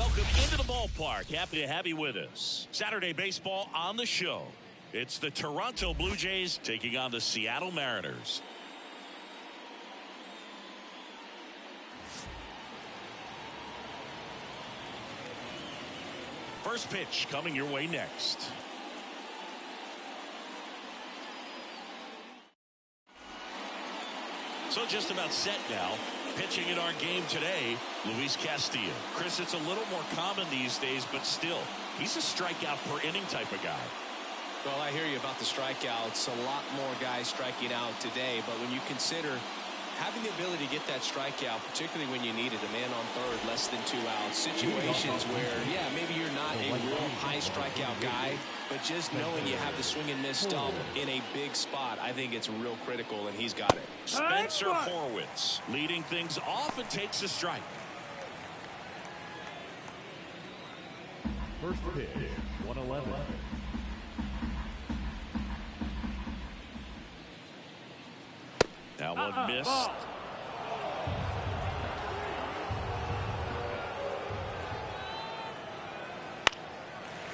Welcome into the ballpark. Happy to have you with us. Saturday baseball on the show. It's the Toronto Blue Jays taking on the Seattle Mariners. First pitch coming your way next. So just about set now. Pitching in our game today, Luis Castillo. Chris, it's a little more common these days, but still, he's a strikeout per inning type of guy. Well, I hear you about the strikeouts. A lot more guys striking out today, but when you consider having the ability to get that strikeout, particularly when you need it, a man on third, less than 2 outs, situations where, yeah, maybe you're not a real high strikeout guy, but just knowing you have the swing and miss stuff in a big spot, I think it's real critical, and he's got it. Spencer Horwitz leading things off and takes a strike. First pitch, 111. That one missed.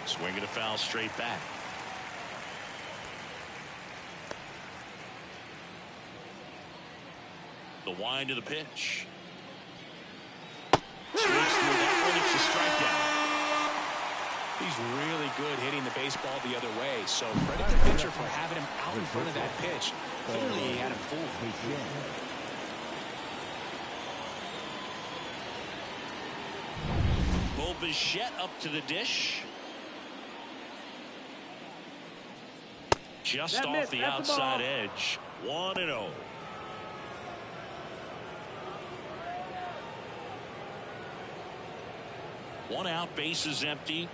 Swinging a foul straight back. The wind of the pitch. Swings through that one. It's a strikeout. He's really good hitting the baseball the other way, so credit the pitcher for having him out in front of that pitch. Clearly he had him fooled. Bo Bichette up to the dish. Just off the outside edge. 1-0. One out, bases empty.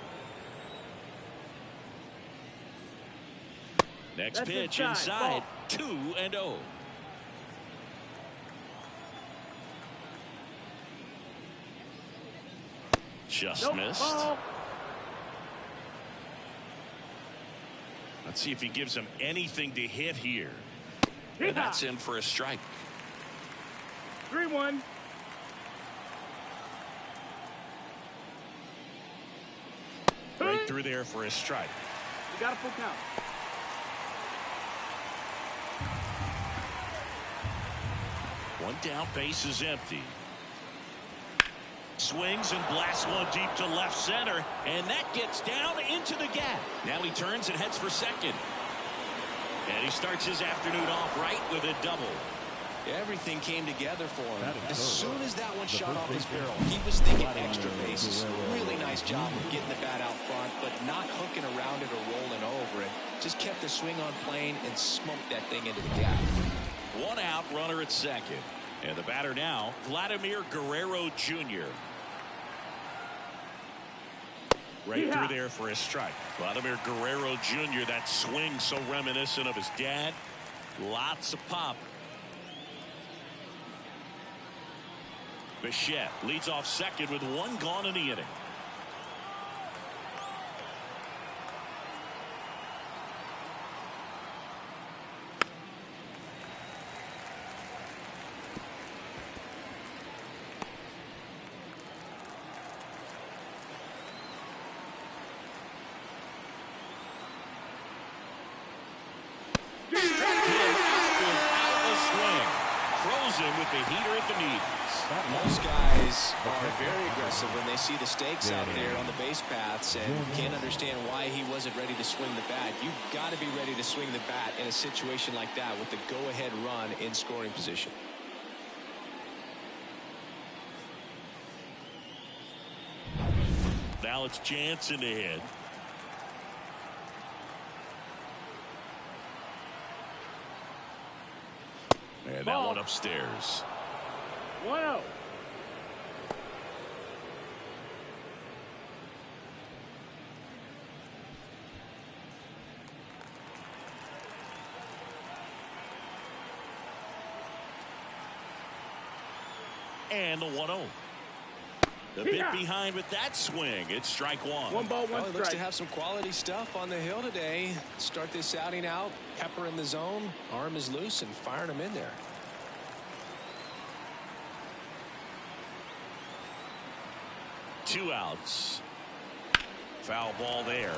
Next pitch inside. 2-0. Just missed. Let's see if he gives him anything to hit here. And that's in for a strike. 3-1. Right through there for a strike. You got a full count. One down, base is empty. Swings and blasts one deep to left center, and that gets down into the gap. Now he turns and heads for second. And he starts his afternoon off right with a double. Everything came together for him. As soon as that one shot off his barrel, he was thinking extra bases. Really nice job of getting the bat out front, but not hooking around it or rolling over it. Just kept the swing on plane and smoked that thing into the gap. One out, runner at second. And the batter now, Vladimir Guerrero Jr. Right through there for a strike. Vladimir Guerrero Jr., that swing so reminiscent of his dad. Lots of pop. Bichette leads off second with one gone in the inning. With the heater at the knees. Most guys are very aggressive when they see the stakes out there on the base paths and can't understand why he wasn't ready to swing the bat. You've got to be ready to swing the bat in a situation like that with the go-ahead run in scoring position. Now it's Jansen to hit. And that one upstairs. 1-0. And the 1-0. The bit behind with that swing. It's strike one. 1 ball, 1 Well, he strike. looks to have some quality stuff on the hill today. Start this outing out. Pepper in the zone. Arm is loose and firing him in there. 2 outs. Foul ball there.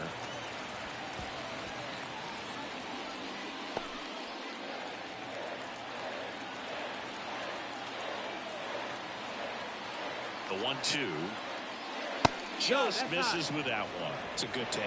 The 1-2 just misses with that one. It's a good take.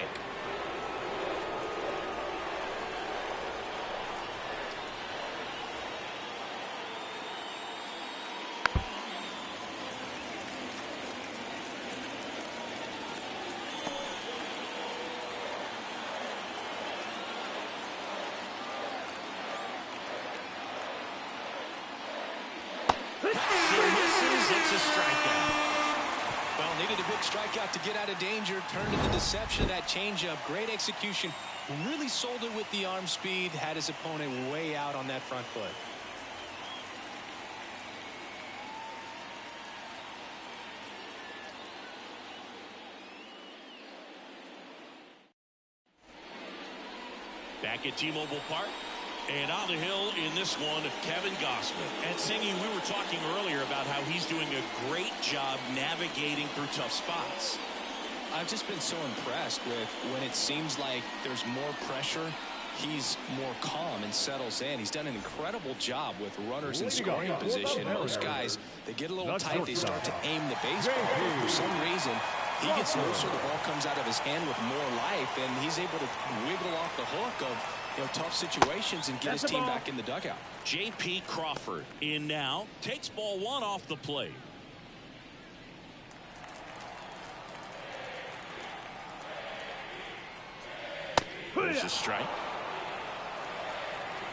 It's a strikeout. Well, needed a big strikeout to get out of danger. Turned into deception. That changeup, great execution. Really sold it with the arm speed. Had his opponent way out on that front foot. Back at T-Mobile Park. And on the hill in this one, Kevin Gausman. And Singy, we were talking earlier about how he's doing a great job navigating through tough spots. I've just been so impressed with when it seems like there's more pressure, he's more calm and settles in. He's done an incredible job with runners in scoring position. Most guys, they get a little tight, they start to aim the baseball. But for some reason, he gets looser, the ball comes out of his hand with more life, and he's able to wiggle off the hook of tough situations and get his team back in the dugout. J.P. Crawford in now, takes ball 1 off the plate. There's a strike.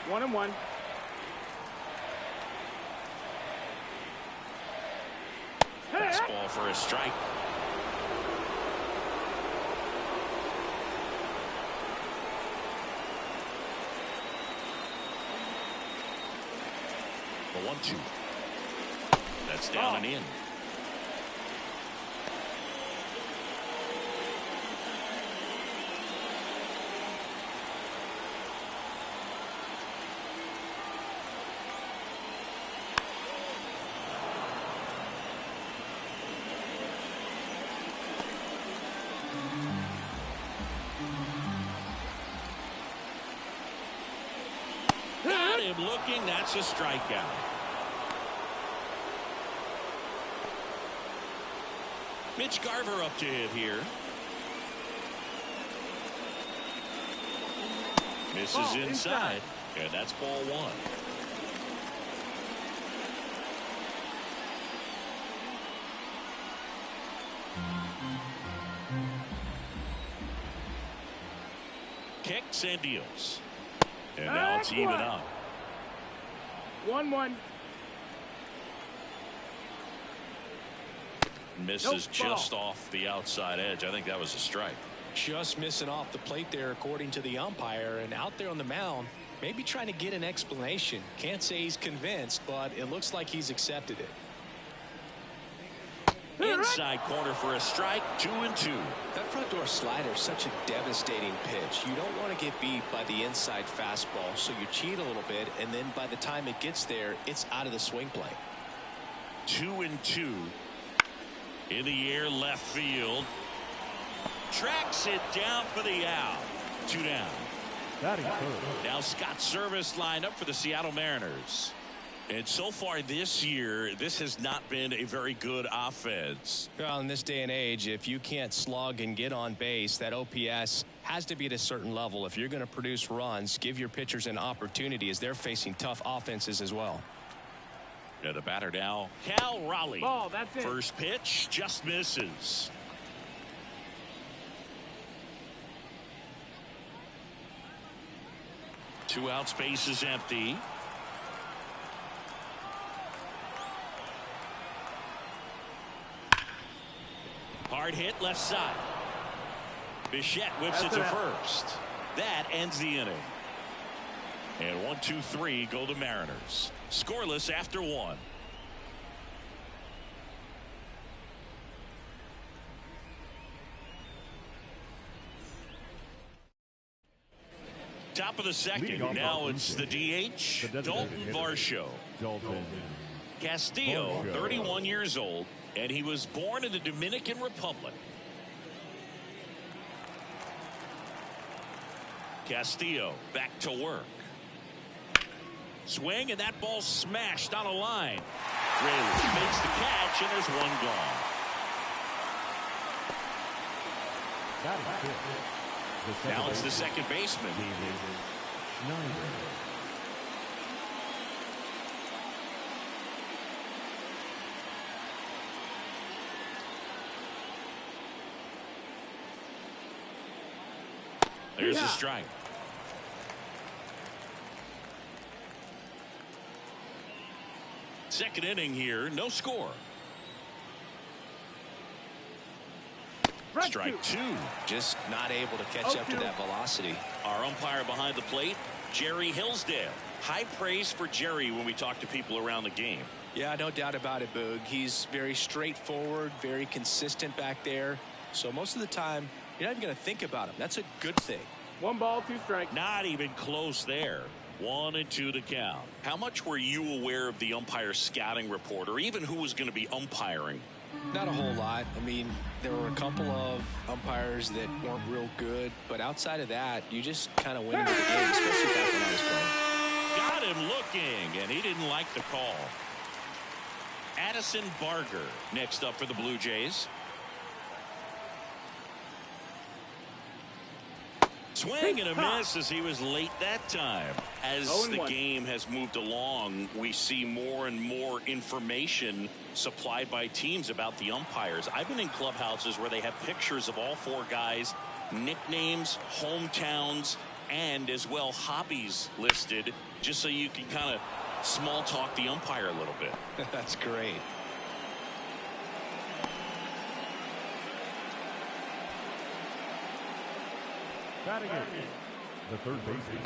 1-1. Fastball for a strike. The 1-2. That's down and in. Got him looking. That's a strikeout. Mitch Garver up to hit here. Misses inside. And that's ball 1. Kicks and deals. And now it's even up. 1-1. Misses just off the outside edge. I think that was a strike. Just missing off the plate there, according to the umpire. And out there on the mound, maybe trying to get an explanation. Can't say he's convinced, but it looks like he's accepted it. Inside corner for a strike. 2-2. That front door slider is such a devastating pitch. You don't want to get beat by the inside fastball, so you cheat a little bit, and then by the time it gets there, it's out of the swing plane. 2-2. In the air, left field. Tracks it down for the out. 2 down. Now Scott Service lined up for the Seattle Mariners. And so far this year, this has not been a very good offense. Well, in this day and age, if you can't slug and get on base, that OPS has to be at a certain level. If you're going to produce runs, give your pitchers an opportunity as they're facing tough offenses as well. Yeah, the batter now, Cal Raleigh. Ball, that's it. First pitch just misses. Two out, space is empty. Hard hit left side. Bichette whips it to first. That ends the inning. And 1-2-3 go the Mariners. Scoreless after 1. Top of the second. Now it's the DH, Dalton Varsho. Castillo, 31 years old, and he was born in the Dominican Republic. Castillo back to work. Swing, and that ball smashed on a line. Reyes makes the catch, and there's one gone. Now it's the second baseman. There's the strike. Second inning here, no score. Strike two. Just not able to catch up to that velocity. Our umpire behind the plate, Jerry Hillsdale. High praise for Jerry when we talk to people around the game. Yeah, no doubt about it, Boog. He's very straightforward, very consistent back there. So most of the time, you're not even going to think about him. That's a good thing. 1 ball, 2 strikes. Not even close there. 1-2 to count. How much were you aware of the umpire scouting report, or even who was going to be umpiring? Not a whole lot. I mean, there were a couple of umpires that weren't real good, but outside of that, you just kind of went into the game, especially back when I was playing. Got him looking, and he didn't like the call. Addison Barger next up for the Blue Jays. Swing and a miss as he was late that time. As the game has moved along, we see more and more information supplied by teams about the umpires. I've been in clubhouses where they have pictures of all 4 guys, nicknames, hometowns, and as well hobbies listed, just so you can kind of small talk the umpire a little bit. That's great. Batting it, the third baseman,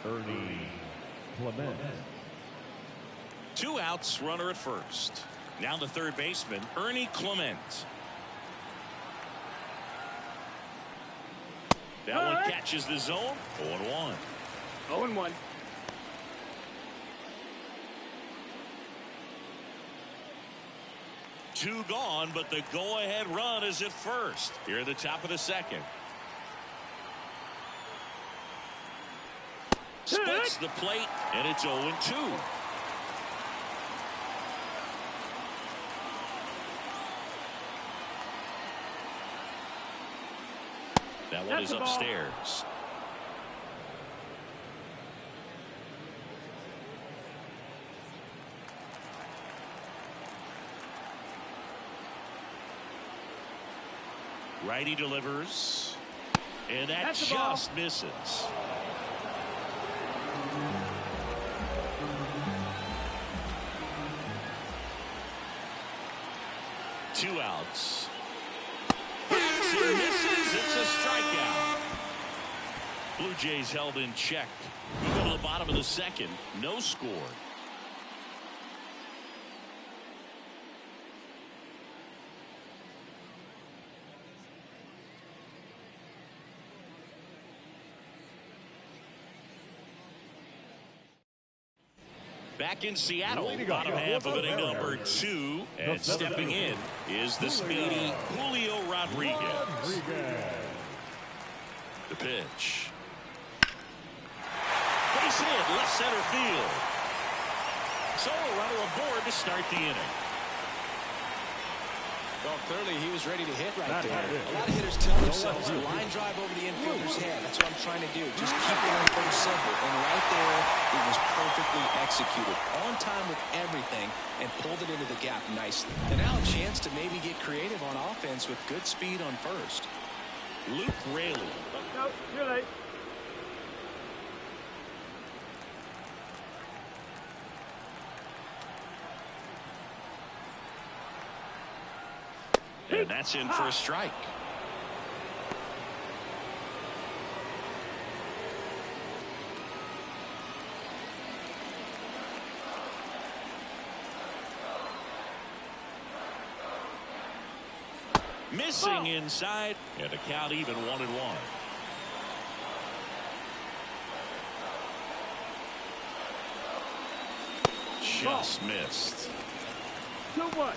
Ernie Clement. 2 outs, runner at first. Now the third baseman, Ernie Clement. That one catches the zone. 0-1. 0-1. Two gone, but the go-ahead run is at first. Here at the top of the second. Splits the plate, and it's 0-2. That one is upstairs. Righty delivers, and that just misses. Two outs. Hits and misses. It's a strikeout. Blue Jays held in check. We go to the bottom of the second. No score. Back in Seattle, bottom half of inning number 2, and stepping in is the speedy Julio Rodriguez. The pitch. Base hit, left center field. So a runner aboard to start the inning. Well, clearly he was ready to hit right there. A lot of hitters tell themselves a line drive over the infielder's head. That's what I'm trying to do. Just keep it on pretty simple. And right there, it was perfectly executed. On time with everything and pulled it into the gap nicely. And now a chance to maybe get creative on offense with good speed on first. Luke Raley. No, you're late. And that's in for a strike. Missing inside, and a count even 1-1. Just missed. 2-1.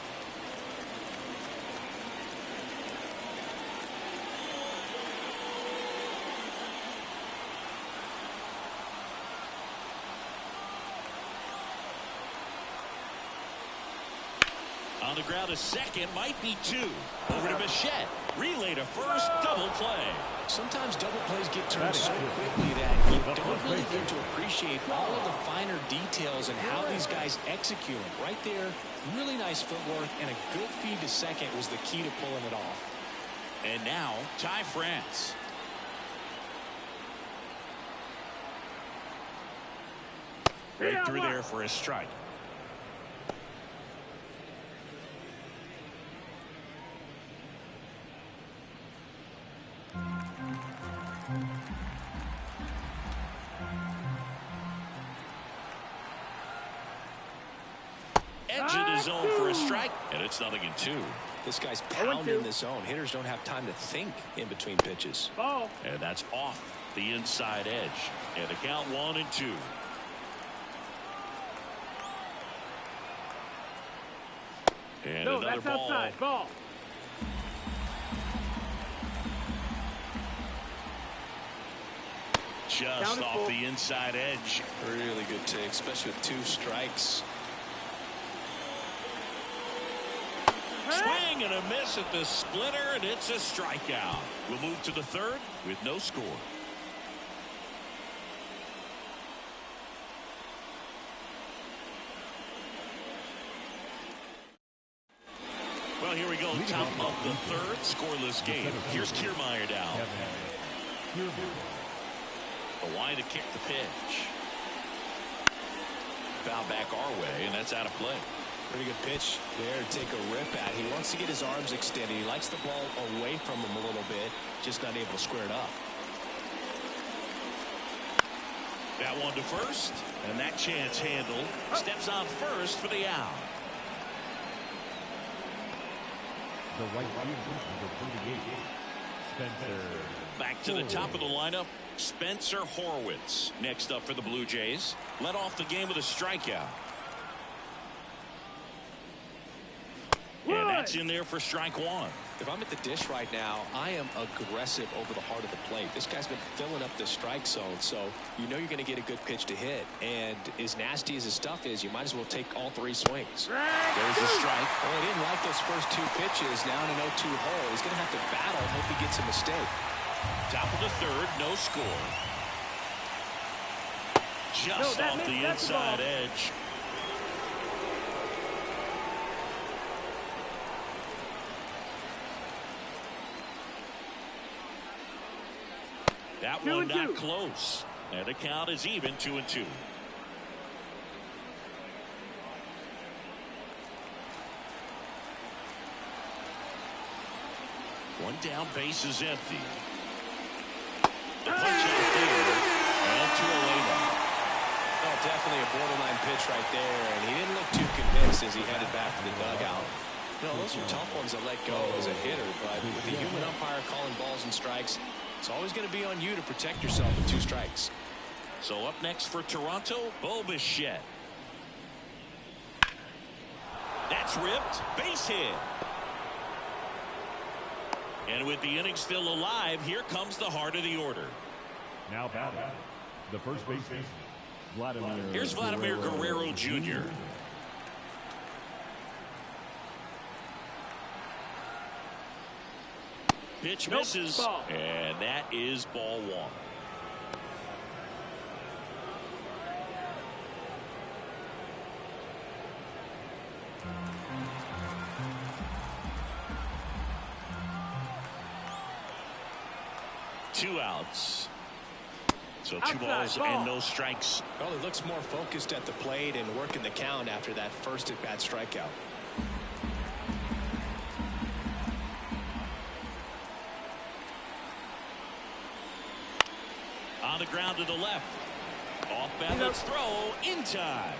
On the ground, a second, might be 2. Over to Bichette. Relay to first, double play. Sometimes double plays get turned so quickly that you don't really get to appreciate all of the finer details and how these guys execute them. Right there, really nice footwork, and a good feed to second was the key to pulling it off. And now, Ty France. Right through there for a strike. Edge of the zone for a strike, and it's 0-2. This guy's pounding the zone. Hitters don't have time to think in between pitches. Ball. And that's off the inside edge. And the count 1-2. And No, another that's ball. outside. Ball. Just off the inside edge. Really good take, especially with 2 strikes. Swing and a miss at the splitter, and it's a strikeout. We'll move to the third with no score. Well, here we go. Top of the third, scoreless game. Here's Kiermaier down. The line to kick the pitch. Foul back our way, and that's out of play. Pretty good pitch there to take a rip at. He wants to get his arms extended. He likes the ball away from him a little bit, just not able to square it up. That one to first, and that chance handled. Steps on first for the out. The right fielder, number 38, Spencer. Back to the top of the lineup, Spencer Horwitz. Next up for the Blue Jays. Led off the game with a strikeout. And that's in there for strike 1. If I'm at the dish right now, I am aggressive over the heart of the plate. This guy's been filling up the strike zone, so you know you're going to get a good pitch to hit. And as nasty as his stuff is, you might as well take all 3 swings. There's the strike. Well, he didn't like those first 2 pitches. Now in an 0-2 hole, he's going to have to battle. Hope he gets a mistake. Top of the third, no score. Just off the inside edge. That one not close. And the count is even 2-2. One down, base is empty. The punch out there, and 2 away now. Oh, definitely a borderline pitch right there, and he didn't look too convinced as he headed back to the dugout. You know, those are tough ones to let go as a hitter, but with the human umpire calling balls and strikes, it's always going to be on you to protect yourself with 2 strikes. So up next for Toronto, Bichette. That's ripped, base hit. And with the inning still alive, here comes the heart of the order. Now batting, the first baseman, Vladimir. Here's Vladimir Guerrero Jr. Pitch misses, and that is ball 1. Two outs. So 2 balls and no strikes. Well, he looks more focused at the plate and working the count after that first at-bat strikeout. On the ground to the left. Off Bennett's throw in time.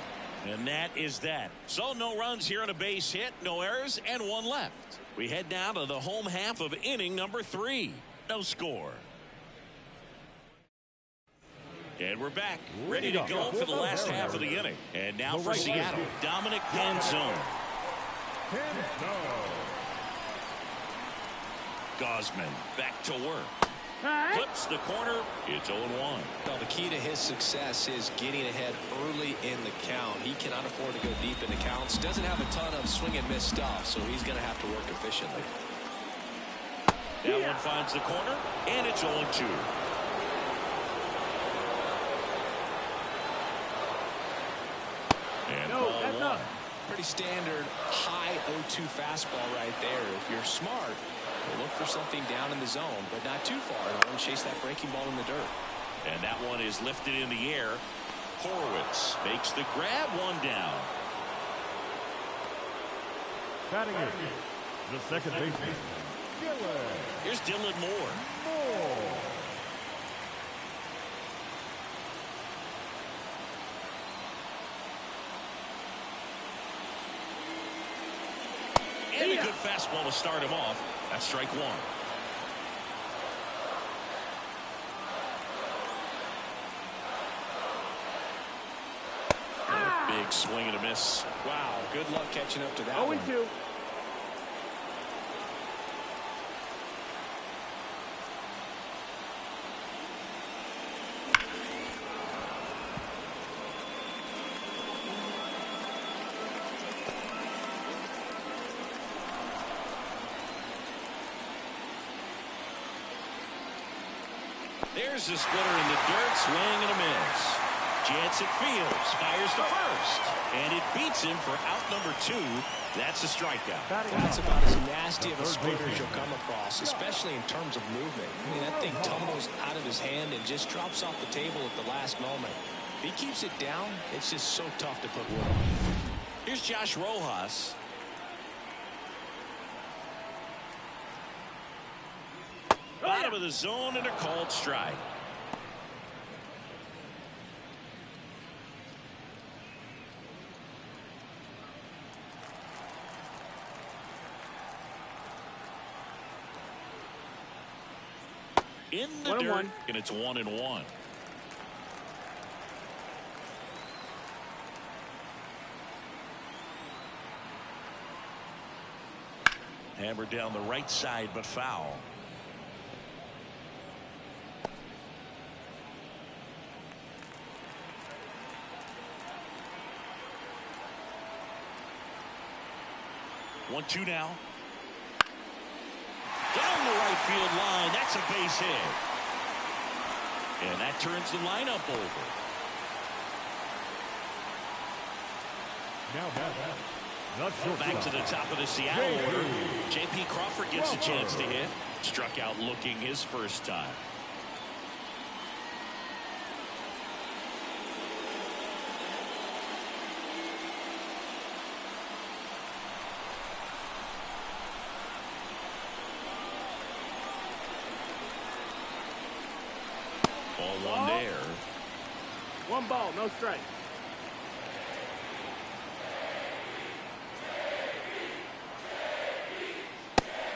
And that is that. So no runs here on a base hit, no errors, and 1 left. We head down to the home half of inning number 3. No score. And we're back, ready to go for the last half of the inning. And now for Seattle, Dominic Canzone. Gosman back to work. Flips the corner. It's 0-1. Well, the key to his success is getting ahead early in the count. He cannot afford to go deep in the counts. Doesn't have a ton of swing and miss stuff, so he's going to have to work efficiently. That one finds the corner, and it's 0-2. And ball one. Pretty standard high 0-2 fastball right there. If you're smart, you'll look for something down in the zone, but not too far. Don't chase that breaking ball in the dirt. And that one is lifted in the air. Horowitz makes the grab, one down. Batting it, the second baseman, Dylan. Here's Dylan Moore. And a good fastball to start him off. That's strike one. Big swing and a miss. Wow, good luck catching up to that one. 0-2. There's the splitter in the dirt, swing and a miss. Jansen fields, fires to first, and it beats him for out number 2. That's a strikeout. That's about as nasty of a splitter as you'll come across, especially in terms of movement. I mean, that thing tumbles out of his hand and just drops off the table at the last moment. If he keeps it down, it's just so tough to put wood on. Here's Josh Rojas. Bottom of the zone and a called strike. In the dirt, and it's 1-1. Hammered down the right side, but foul. One, two now. Down the right field line. That's a base hit. And that turns the lineup over. Now back to the top of the Seattle order. J.P. Crawford gets a chance to hit. Struck out looking his first time. One there. One ball, no strike.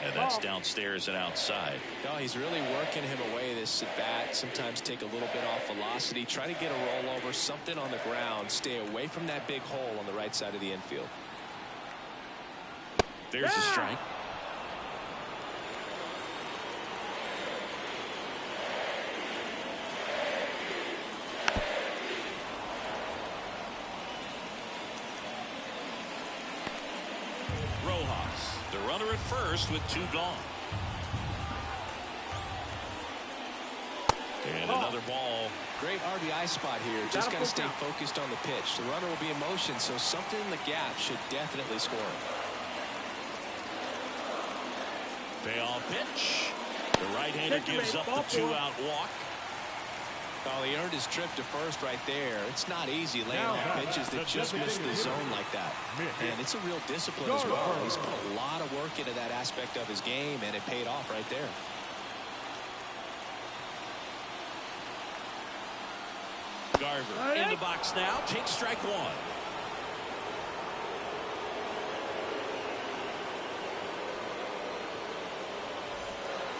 And that's downstairs and outside. No, he's really working him away this at bat. Sometimes take a little bit off velocity. Try to get a rollover, something on the ground. Stay away from that big hole on the right side of the infield. There's a strike. The runner at first with 2 gone. And another ball. Great RBI spot here. Just got to stay focused on the pitch. The runner will be in motion, so something in the gap should definitely score him. Payoff pitch. The right-hander gives up the 2-out walk. Well, he earned his trip to first right there. It's not easy laying off pitches that just miss the zone like that. And it's a real discipline as well. He's put a lot of work into that aspect of his game, and it paid off right there. Garver in the box now. Takes strike one.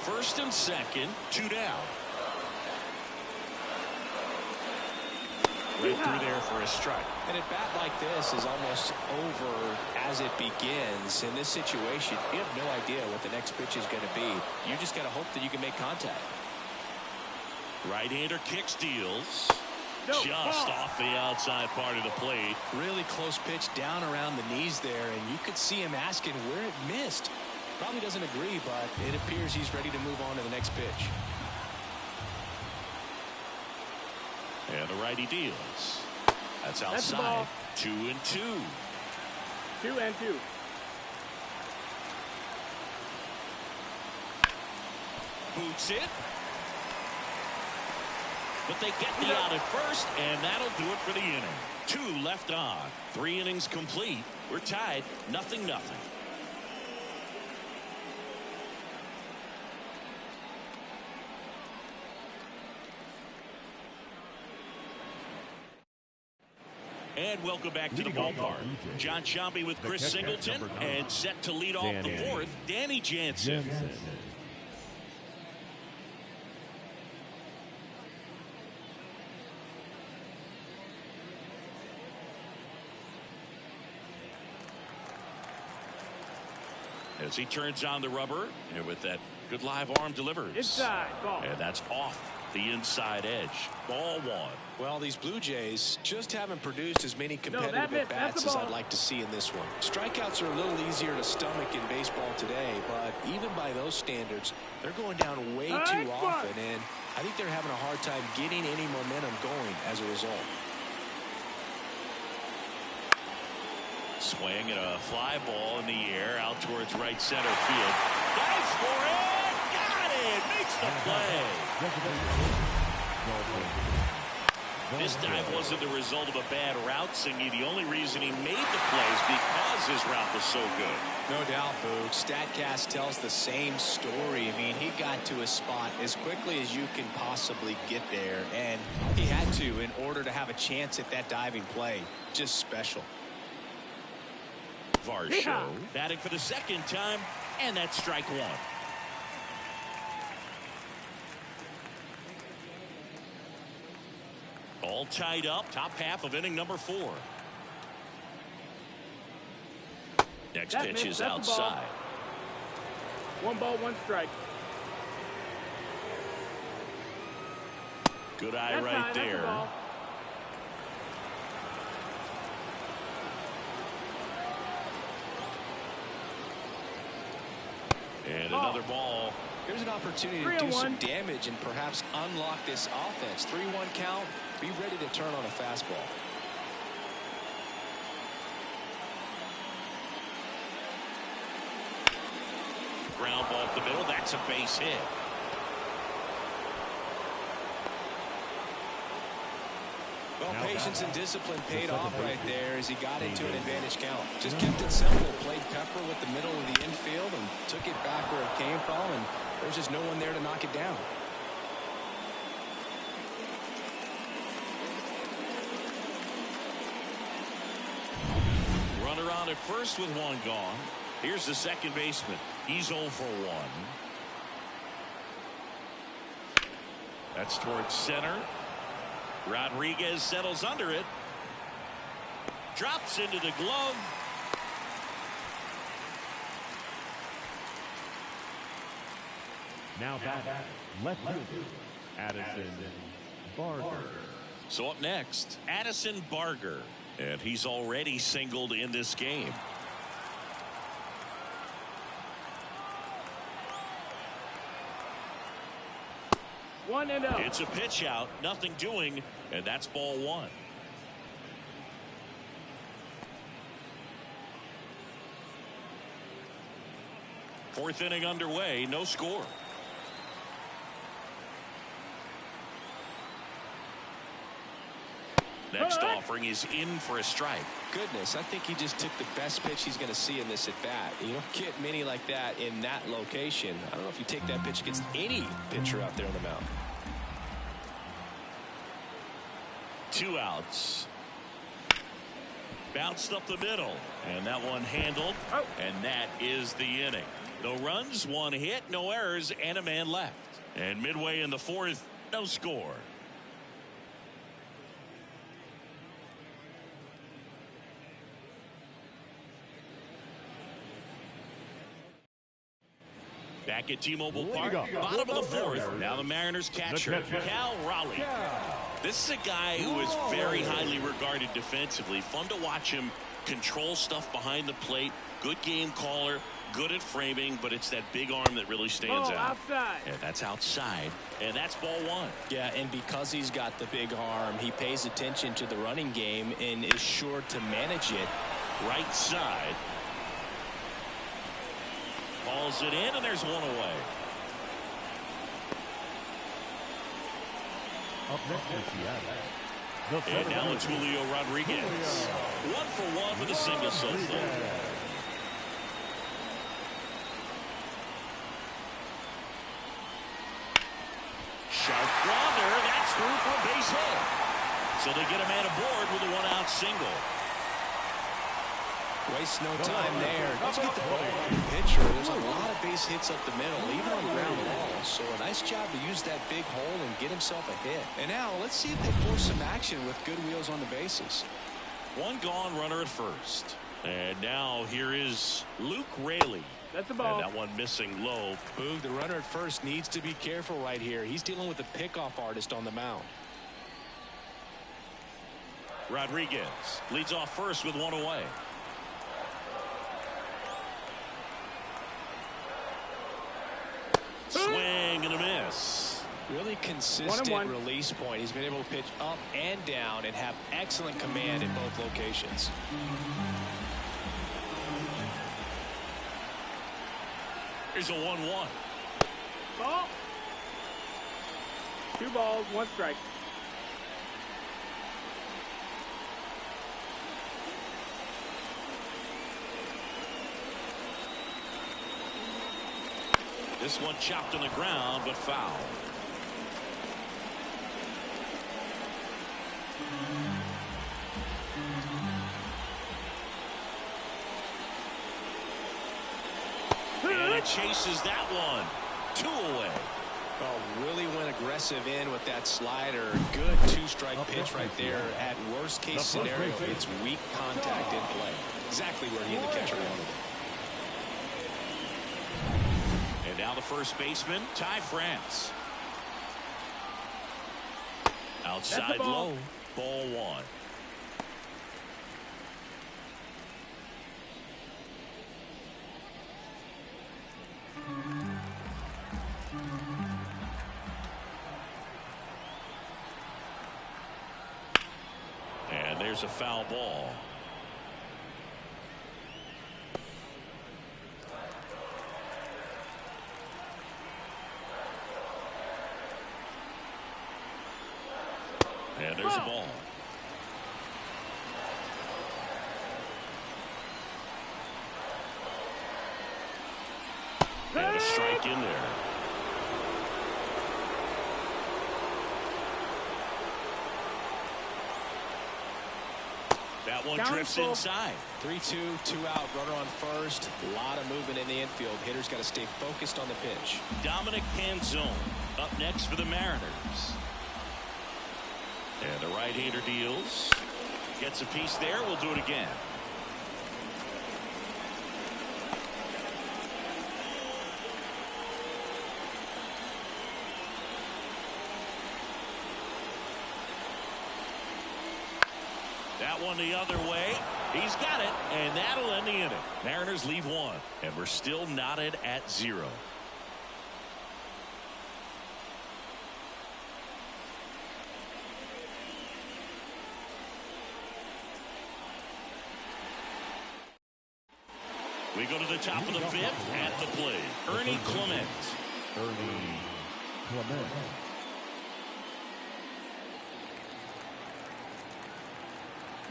First and second, 2 down. Right through there for a strike. And at bat like this is almost over as it begins. In this situation, you have no idea what the next pitch is going to be. You just got to hope that you can make contact. Right-hander kick steals. Just off the outside part of the plate. Really close pitch down around the knees there, and you could see him asking where it missed. Probably doesn't agree, but it appears he's ready to move on to the next pitch. And the righty deals. That's outside. 2-2. 2-2. Boots it. But they get the out at first, and that'll do it for the inning. 2 left on. 3 innings complete. We're tied 0-0. And welcome back to the ballpark. John Shambi with Chris Singleton, and set to lead off the fourth, Danny Jansen. As he turns on the rubber, and with that good live arm delivers. Inside ball. And that's off the inside edge. Ball 1. Well, these Blue Jays just haven't produced as many competitive at-bats as I'd like to see in this one. Strikeouts are a little easier to stomach in baseball today, but even by those standards, they're going down way too often, and I think they're having a hard time getting any momentum going as a result. Swing and a fly ball in the air out towards right center field. Dives for it. Got it. Makes the play. This dive wasn't the result of a bad route, Singy. The only reason he made the play is because his route was so good. No doubt, Boog. StatCast tells the same story. I mean, he got to his spot as quickly as you can possibly get there, and he had to in order to have a chance at that diving play. Just special. Varsho batting for the second time, and that's strike 1. All tied up, top half of inning number 4. Next pitch is outside. 1 ball, 1 strike. Good eye right there. And another ball. Here's an opportunity to do some damage and perhaps unlock this offense. 3-1 count. Be ready to turn on a fastball. Ground ball up the middle. That's a base hit. Well, patience and discipline paid off right there as he got into an advantage count. Just kept it simple, played pepper with the middle of the infield and took it back where it came from, and there's just no one there to knock it down. Runner on at first with 1 gone. Here's the second baseman. He's 0 for 1. That's towards center. Rodriguez settles under it. Drops into the glove. Now back, left fielder, Addison Barger. So up next, Addison Barger. And he's already singled in this game. It's a pitch out, nothing doing, and that's ball 1. Fourth inning underway, no score. Next offering is in for a strike. Goodness, I think he just took the best pitch he's going to see in this at bat. You don't get many like that in that location. I don't know if you take that pitch against any pitcher out there on the mound. 2 outs. Bounced up the middle, and that one handled, and that is the inning. No runs, 1 hit, no errors, and a man left. And midway in the 4th, no score. Back at T-Mobile Park, bottom of the fourth. Now the Mariners catcher, Cal Raleigh. This is a guy who is very highly regarded defensively. Fun to watch him control stuff behind the plate. Good game caller, good at framing, but it's that big arm that really stands out. Outside. Yeah, that's outside, and that's ball one. Yeah, and because he's got the big arm, he pays attention to the running game and is sure to manage it. Right side. Hauls it in, and there's one away. Up next is Seattle. And now it's Julio Rodriguez. 1 for 1 with a single so far. Sharp grounder. That's through for a base hit. So they get a man aboard with a one-out single. Waste no time there. Let's get the ball on the pitcher. There's a lot of base hits up the middle, even on ground balls. So a nice job to use that big hole and get himself a hit. And now let's see if they force some action with good wheels on the bases. One gone, runner at first. And now here is Luke Raley. That's the ball. And that one missing low. Boog, the runner at first needs to be careful right here. He's dealing with a pickoff artist on the mound. Rodriguez leads off first with one away. Swing and a miss. Really consistent release point. He's been able to pitch up and down and have excellent command in both locations. Here's a 1-1. Ball. 2 balls, 1 strike. This one chopped on the ground, but foul. And it chases that one. 2 away. Oh, really went aggressive in with that slider. Good 2-strike pitch right there. At worst case scenario, it's weak contact in play. Exactly where he and the catcher wanted it. And now the first baseman, Ty France. Outside low, ball 1. And there's a foul ball. And there's a ball. And a strike in there. That one drifts inside. 3-2, 2 out, runner on first. A lot of movement in the infield. Hitter's got to stay focused on the pitch. Dominic Panzone up next for the Mariners. And the right-hander deals. Gets a piece there. We'll do it again. That one the other way. He's got it, and that'll end the inning. Mariners lead 1, and we're still knotted at 0. We go to the top of the 5th at the plate. Ernie Clement.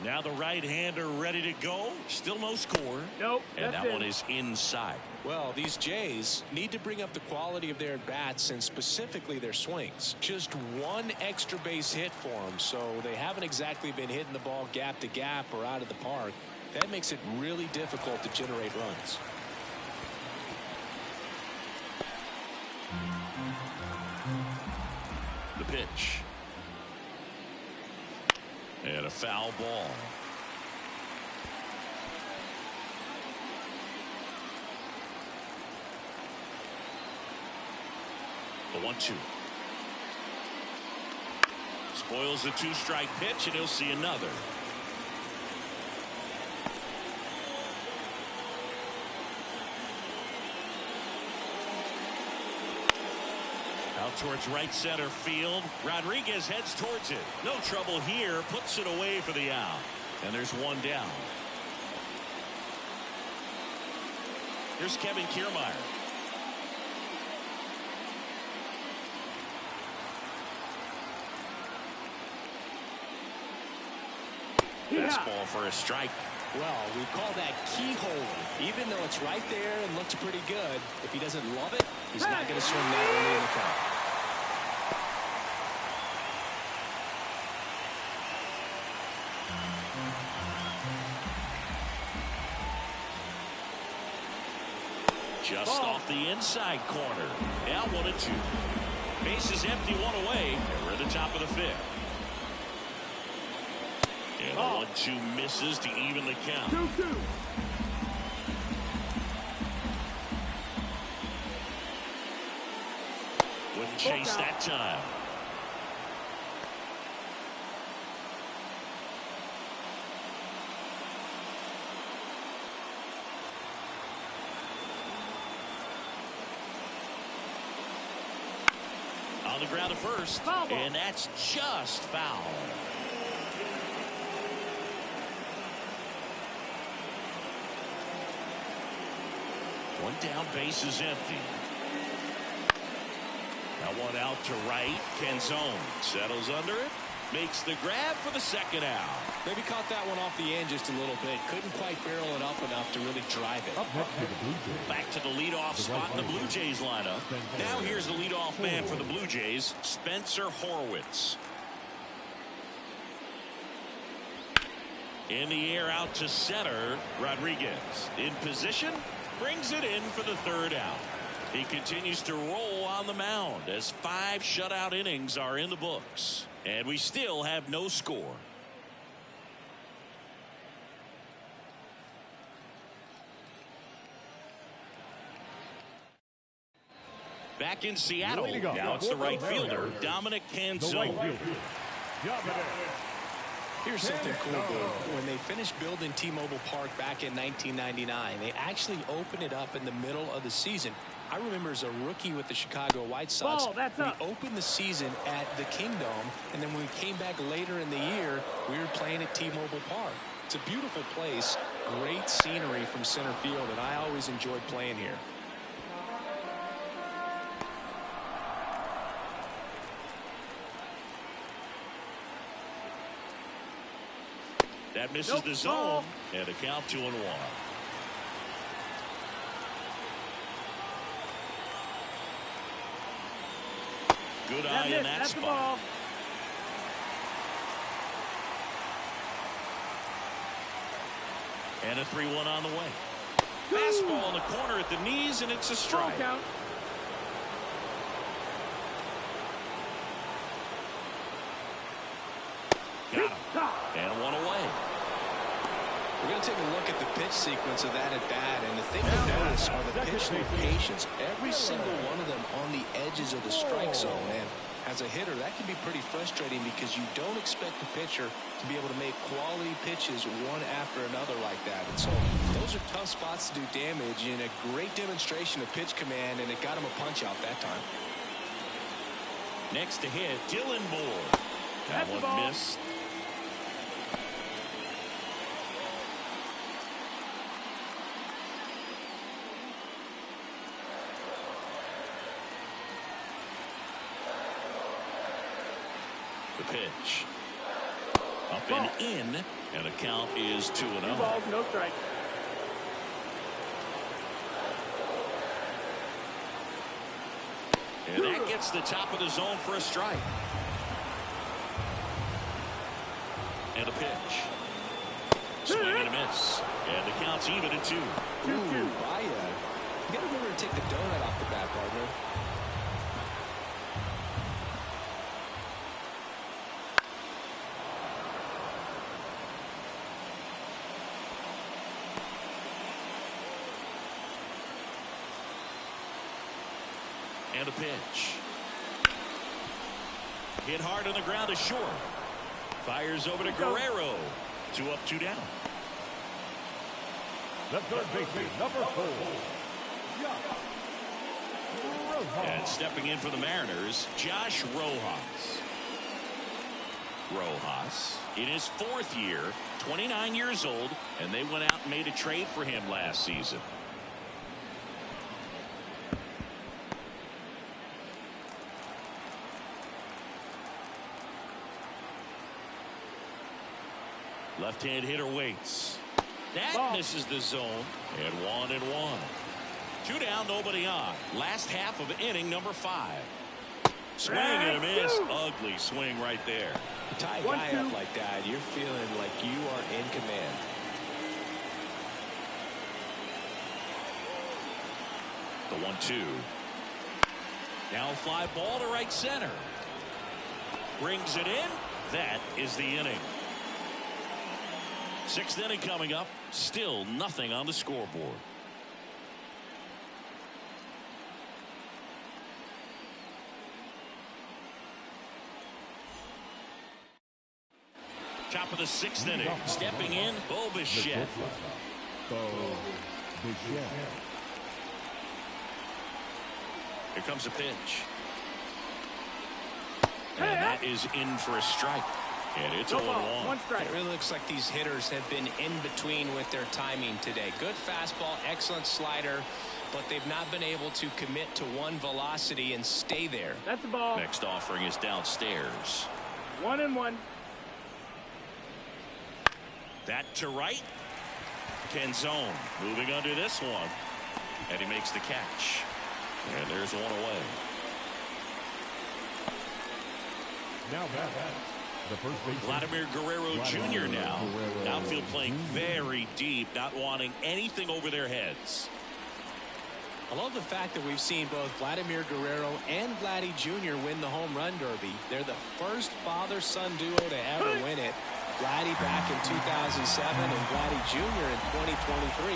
Now the right-hander ready to go. Still no score. Nope. And that one is inside. Well, these Jays need to bring up the quality of their at-bats and specifically their swings. Just one extra base hit for them, so they haven't exactly been hitting the ball gap to gap or out of the park. That makes it really difficult to generate runs. The pitch. And a foul ball. The 1-2. Spoils the 2-strike pitch, and he'll see another. Out towards right center field. Rodriguez heads towards it. No trouble here. Puts it away for the out. And there's one down. Here's Kevin Kiermaier. Fastball for a strike. Well, we call that keyhole. Even though it's right there and looks pretty good, if he doesn't love it, he's not going to swing that early in the count. Just off the inside corner. Now 1-2. Bases empty, one away. And we're at the top of the 5th. And the 1-2 misses to even the count. 2-2. Wouldn't chase that time. On the ground at first, and that's just foul. One down, base is empty. That one out to right. Canzone settles under it, makes the grab for the second out. Maybe caught that one off the end just a little bit. Couldn't quite barrel it up enough to really drive it. Back to the leadoff spot in the Blue Jays lineup. Now here's the leadoff man for the Blue Jays, Spencer Horwitz. In the air out to center, Rodriguez. In position, brings it in for the third out. He continues to roll on the mound as 5 shutout innings are in the books. And we still have no score. Back in Seattle, now it's the right fielder, Dominic Canzone. Here's something cool, Blue. When they finished building T-Mobile Park back in 1999, they actually opened it up in the middle of the season. I remember as a rookie with the Chicago White Sox, we opened the season at the Kingdome, and then when we came back later in the year, we were playing at T-Mobile Park. It's a beautiful place, great scenery from center field, and I always enjoyed playing here. That misses the zone, and a count 2-1. Good eye in that spot. And a 3-1 on the way. Fastball in the corner at the knees, and it's a strike. Got him. And one away. We're going to take a look at the pitch sequence of that at bat, and the thing to notice are the pitch locations. Every single one of them on the edges of the strike zone. And as a hitter, that can be pretty frustrating because you don't expect the pitcher to be able to make quality pitches one after another like that. And so those are tough spots to do damage, and a great demonstration of pitch command, and it got him a punch out that time. Next to hit, Dylan Moore. That one missed. The pitch. Up and in, and the count is 2-0. 2 balls, no strike. And that gets the top of the zone for a strike. And a pitch. Swing and a miss. And the count's even at 2. Ooh, Raya. You got to remember to take the donut off the bat, partner. And a pitch. Hit hard on the ground to short. Fires over to Guerrero. 2 up, 2 down. The third baseman, number 4. And stepping in for the Mariners, Josh Rojas. Rojas in his 4th year, 29 years old, and they went out and made a trade for him last season. Left-hand hitter waits. That misses the zone. And 1-1. 2 down, nobody on. Last half of inning number 5. Swing and a miss. Ugly swing right there. You tie a guy up like that, you're feeling like you are in command. The 1-2. Now fly ball to right center. Brings it in. That is the inning. 6th inning coming up. Still nothing on the scoreboard. Top of the 6th inning. Stepping in, Bo Bichette. Here comes a pitch. And that is in for a strike. And it's 0-1. It really looks like these hitters have been in between with their timing today. Good fastball, excellent slider, but they've not been able to commit to one velocity and stay there. That's the ball. Next offering is downstairs. 1-1. That to right. Canzone moving under this one. And he makes the catch. And there's one away. Now back. The first baseman, Vladimir Guerrero Jr. now. Outfield playing very deep, not wanting anything over their heads. I love the fact that we've seen both Vladimir Guerrero and Vladdy Jr. win the home run derby. They're the first father-son duo to ever win it. Vladdy back in 2007 and Vladdy Jr. in 2023.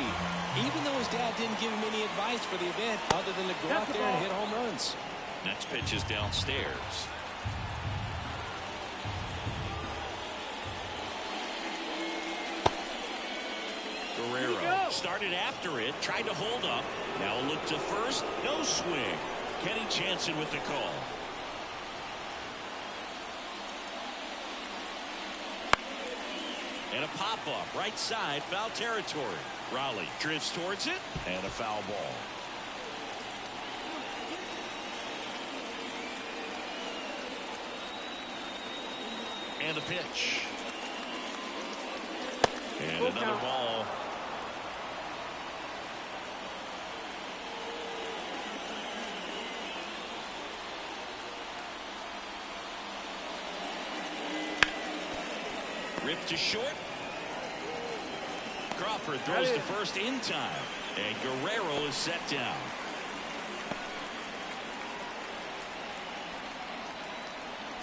Even though his dad didn't give him any advice for the event other than to go out there and hit home runs. Next pitch is downstairs. Guerrero started after it, tried to hold up. Now a look to first, no swing. Kenny Jansen with the call. And a pop-up, right side, foul territory. Raleigh drifts towards it, and a foul ball. And the pitch. And another ball. Ripped to short. Crawford throws to first in time. And Guerrero is set down.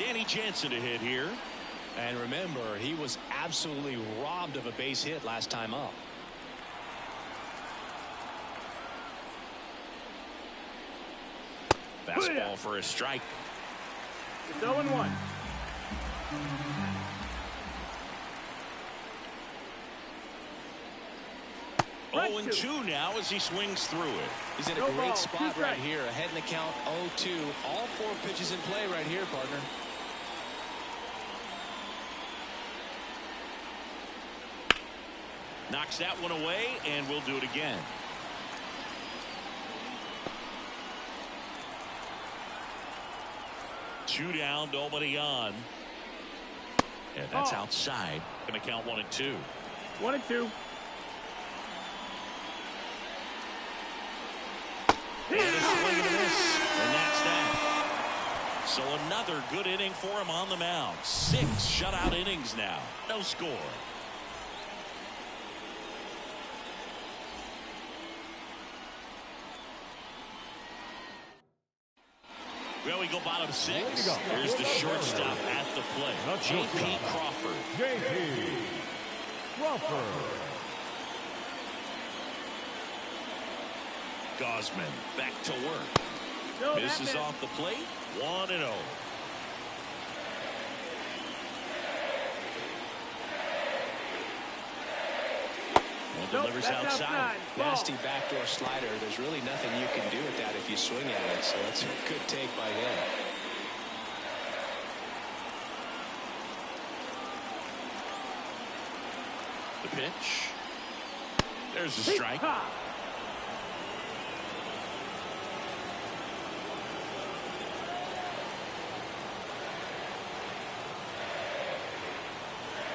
Danny Jansen to hit here. And remember, he was absolutely robbed of a base hit last time up. Fastball for a strike. It's 0-1. Right 0-2 now as he swings through it. He's in a great spot right here. Ahead in the count 0-2. All 4 pitches in play right here, partner. Knocks that one away, and we'll do it again. Two down, nobody on. And that's outside. Going to count 1-2. 1-2. And a swing and a miss. And that's that. So another good inning for him on the mound. 6 shutout innings now. No score. Well, we go bottom 6. Here's the shortstop at the plate. J.P. Crawford. J.P. Crawford. Gosman back to work. Misses off the plate. 1-0. And delivers outside. Nasty backdoor slider. There's really nothing you can do with that if you swing at it. So that's a good take by him. The pitch. There's a strike.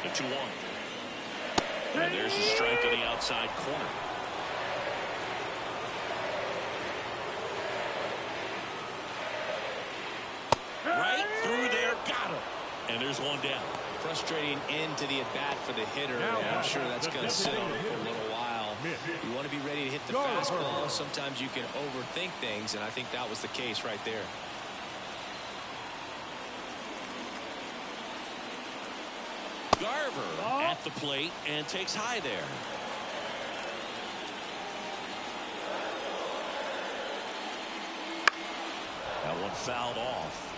The 2-1. And there's a strike in the outside corner. Right through there, got him. And there's one down. Frustrating end to the at-bat for the hitter, and I'm sure that's going to sit on him for a little while. You want to be ready to hit the fastball. Sometimes you can overthink things, and I think that was the case right there. Garver at the plate and takes high there. That one fouled off.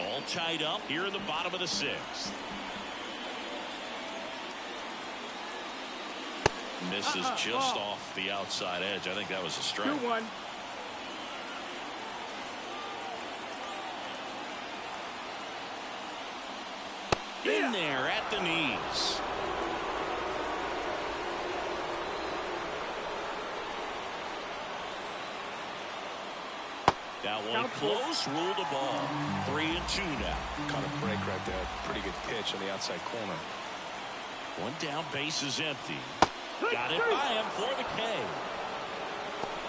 All tied up here in the bottom of the 6th. Misses just off the outside edge. I think that was a strike. 2-1. In there at the knees. That one close, ruled the ball. 3-2 now. Caught a break right there. Pretty good pitch on the outside corner. One down, base is empty. Got it by him for the K.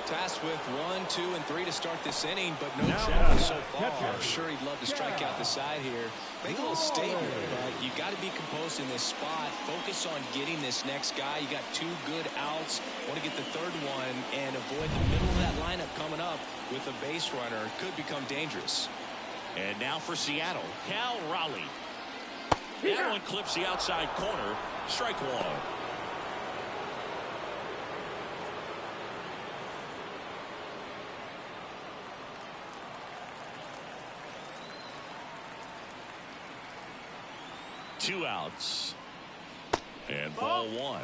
Tasked with 1, 2, and 3 to start this inning, but no trouble so far. I'm sure he'd love to strike out the side here. Make a little statement, but you got to be composed in this spot. Focus on getting this next guy. You got 2 good outs. Want to get the 3rd one and avoid the middle of that lineup coming up with a base runner. It could become dangerous. And now for Seattle, Cal Raleigh. That one clips the outside corner. Strike 1. Two outs. And ball 1.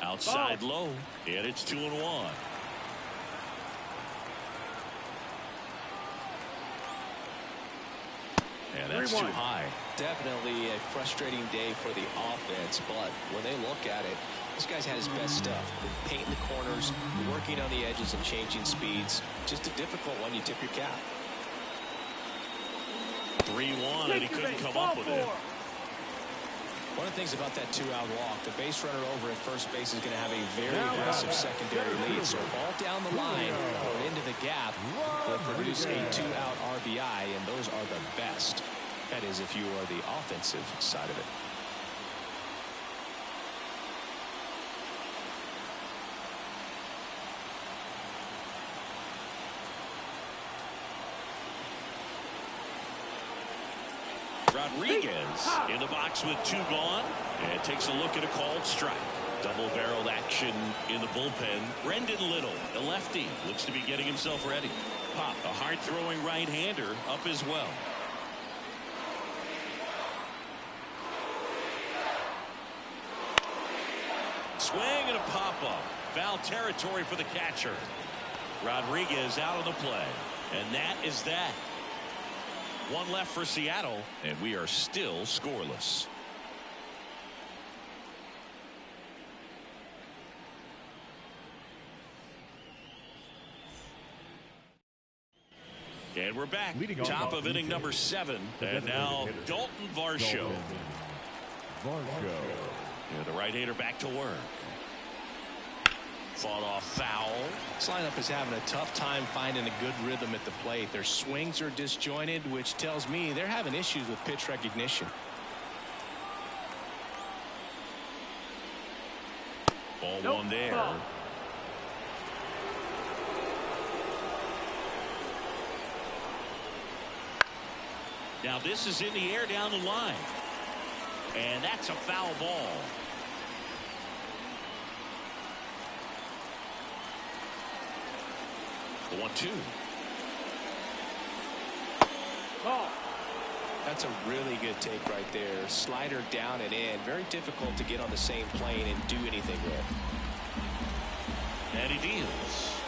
Outside low. And it's 2-1. And that's too high. Definitely a frustrating day for the offense, but when they look at it, this guy's had his best stuff. Painting the corners, working on the edges, and changing speeds. Just a difficult one. You tip your cap. 3-1, and he couldn't come up with it. One of the things about that 2-out walk, the base runner over at first base is going to have a very aggressive secondary lead. So ball down the line or into the gap will produce a 2-out RBI, and those are the best. That is if you are the offensive side of it. Rodriguez in the box with 2 gone and takes a look at a called strike. Double-barreled action in the bullpen. Brendan Little, the lefty, looks to be getting himself ready. Pop, a hard-throwing right-hander, up as well. Swing and a pop-up. Foul territory for the catcher. Rodriguez out of the play. And that is that. 1 left for Seattle, and we are still scoreless. And we're back. Top of inning number 7. And now Dalton Varsho. And the right-hander back to work. Fought off foul. This lineup is having a tough time finding a good rhythm at the plate. Their swings are disjointed, which tells me they're having issues with pitch recognition. Ball 1 there. Now this is in the air down the line. And that's a foul ball. The 1-2. Ball. That's a really good take right there. Slider down and in. Very difficult to get on the same plane and do anything with. And he deals.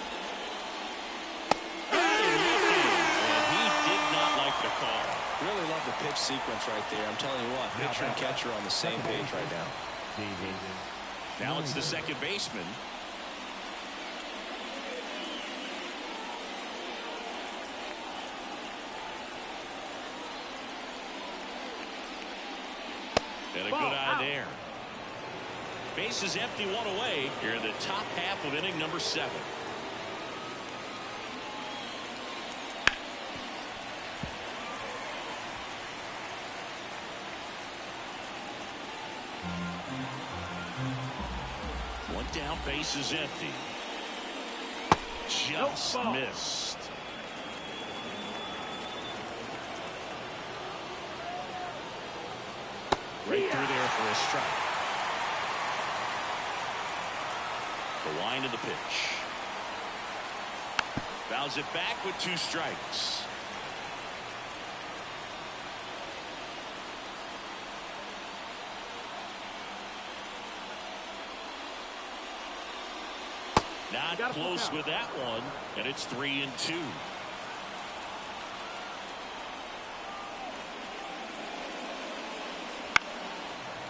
And he did not like the call. Really love the pitch sequence right there. I'm telling you what, pitcher and catcher on the same page right now. Now it's the second baseman. And a good eye there. Base is empty, one away here in the top half of inning number 7. One down, base is empty. Just missed. Right through there for a strike. The wind of the pitch. Fouls it back with 2 strikes. Not close with that one, and it's 3-2.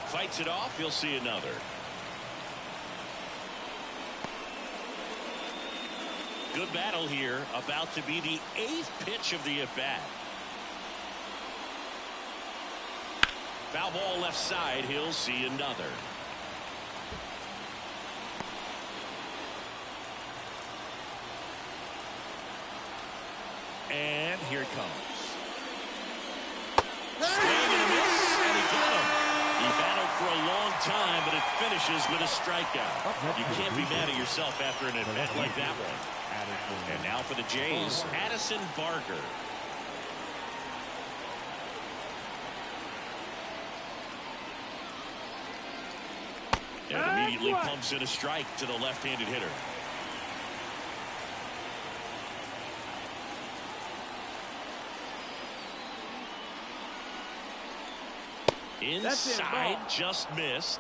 Fights it off. You'll see another. Good battle here. About to be the 8th pitch of the at-bat. Foul ball left side. He'll see another. And here it comes. Swing and a miss, and he got him. He battled for a long time, but it finishes with a strikeout. You can't be mad at yourself after an at-bat like that one. And now for the Jays, Addison Barger. And immediately pumps in a strike to the left-handed hitter. Inside, just missed.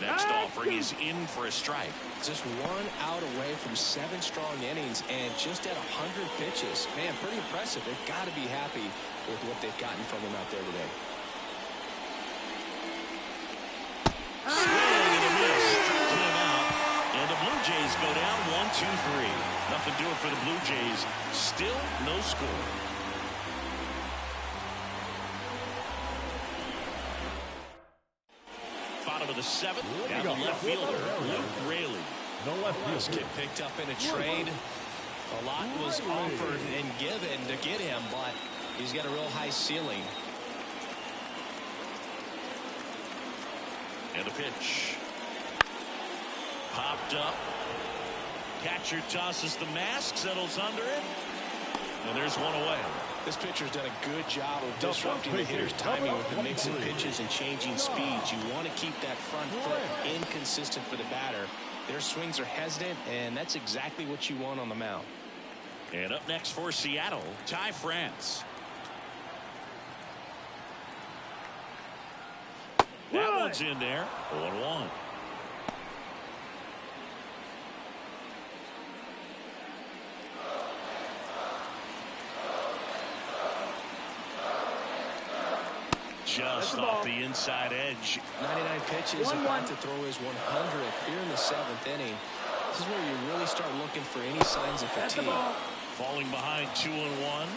Next offering is in for a strike. Just 1 out away from 7 strong innings and just at 100 pitches. Man, pretty impressive. They've got to be happy with what they've gotten from him out there today. Swing and a miss. Struck him out. And the Blue Jays go down 1-2-3. Nothing doing for the Blue Jays. Still no score. Bottom of the 7th. Down the left fielder, Luke Raley. No left field. This kid picked up in a trade. A lot was offered and given to get him, but he's got a real high ceiling. And a pitch. Popped up. Catcher tosses the mask, settles under it. And there's one away. This pitcher's done a good job of disrupting the hitter's timing with the mix of pitches and changing speeds. You want to keep that front foot inconsistent for the batter. Their swings are hesitant, and that's exactly what you want on the mound. And up next for Seattle, Ty France. That one's in there. 0-1. Just off the inside edge. 99 pitches, about to throw his 100th here in the 7th inning. This is where you really start looking for any signs of fatigue. Falling behind 2-1.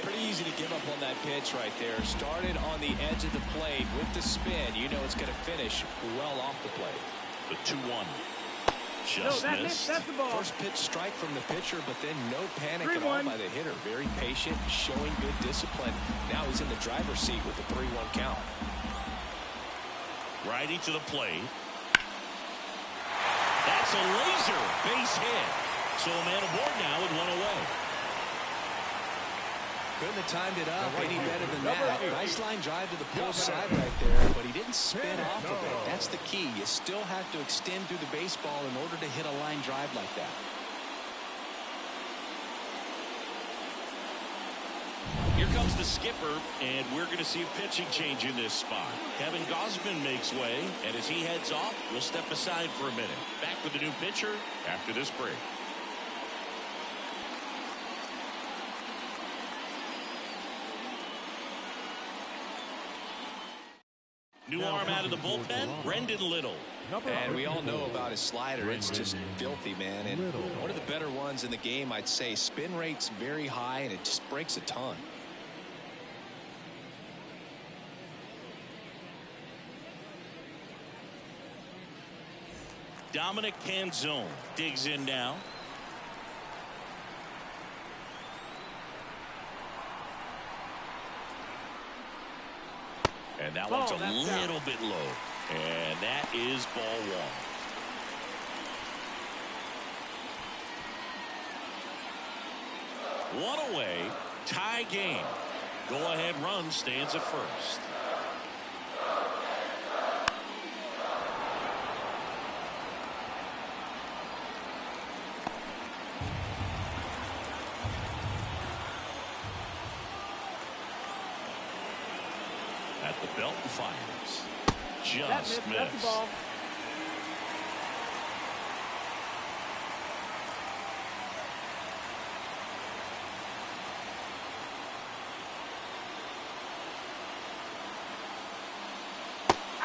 Pretty easy to give up on that pitch right there. Started on the edge of the plate with the spin. You know it's going to finish well off the plate. The 2-1. Just missed. That's the ball. First pitch strike from the pitcher, but then no panic at all by the hitter. Very patient, showing good discipline. Now he's in the driver's seat with the 3-1 count. Righty to the plate. That's a laser base hit. So a man aboard now with 1 away. Couldn't have timed it up any better than that. Nice line drive to the pull side right there, but he didn't spin off of it. that's the key. You still have to extend through the baseball in order to hit a line drive like that. Here comes the skipper, and we're going to see a pitching change in this spot. Kevin Gausman makes way, and as he heads off, we'll step aside for a minute. Back with the new pitcher after this break. New arm out of the bullpen, Brendan Little. And we all know about his slider. It's just filthy, man. And one of the better ones in the game, I'd say. Spin rate's very high, and it just breaks a ton. Dominic Canzone digs in now. And that one's a little bit low. And that is ball one. One away. Tie game. Go-ahead run stands at first. At the belt and fires. Just missed. That's the ball.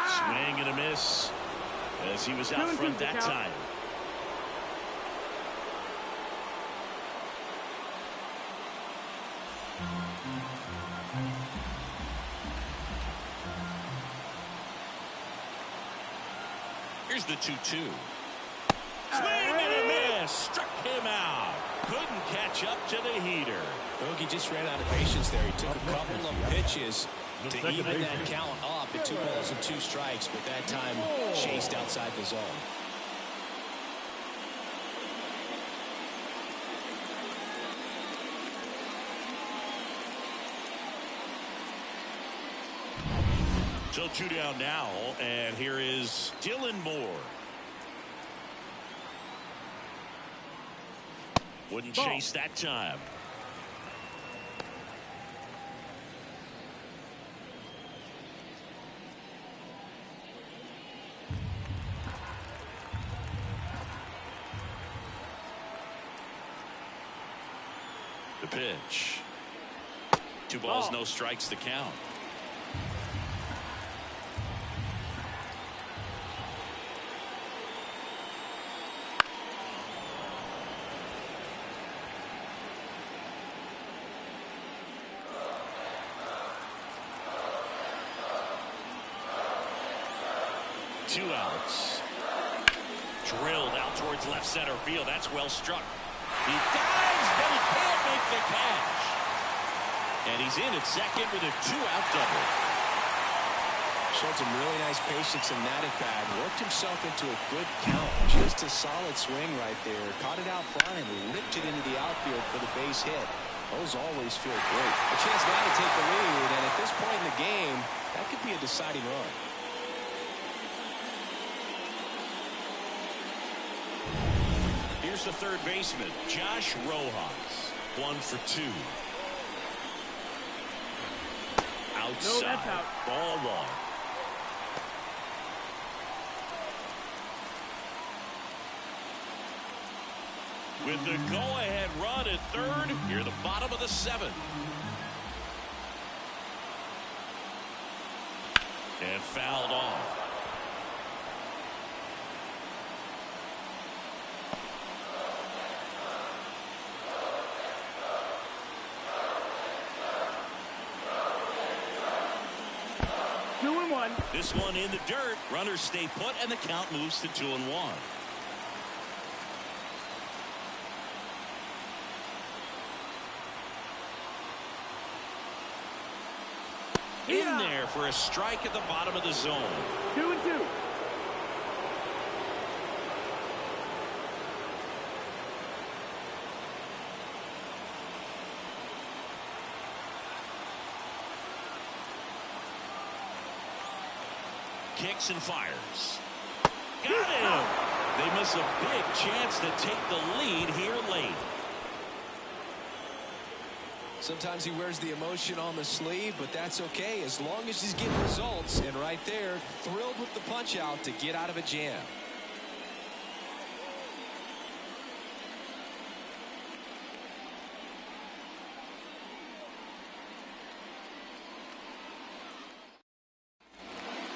Swing and a miss as he was out front that time. Here's the 2-2. Swing and a miss. Struck him out. Couldn't catch up to the heater. Bogey just ran out of patience there. He took a couple of pitches to even that count up at 2 balls and 2 strikes, but that time chased outside the zone. So 2 down now, and here is Dylan Moore. Wouldn't chase that time. The pitch. 2 balls, no strikes to count. Two outs. Drilled out towards left center field. That's well struck. He dives, but he can't make the catch. And he's in at second with a 2-out double. Showed some really nice patience in that at bat. Worked himself into a good count. Just a solid swing right there. Caught it out front and ripped it into the outfield for the base hit. Those always feel great. A chance now to take the lead, and at this point in the game, that could be a deciding run. Here's the third baseman, Josh Rojas. 1 for 2. Outside. No, that's out. Ball 1. With the go-ahead run at third, near the bottom of the 7th. And fouled off. This one in the dirt. Runners stay put, and the count moves to 2-1. In there for a strike at the bottom of the zone. 2-2. kicks and fires. Got him. They miss a big chance to take the lead here late. Sometimes he wears the emotion on the sleeve, but that's okay as long as he's getting results. And right there, thrilled with the punch out to get out of a jam.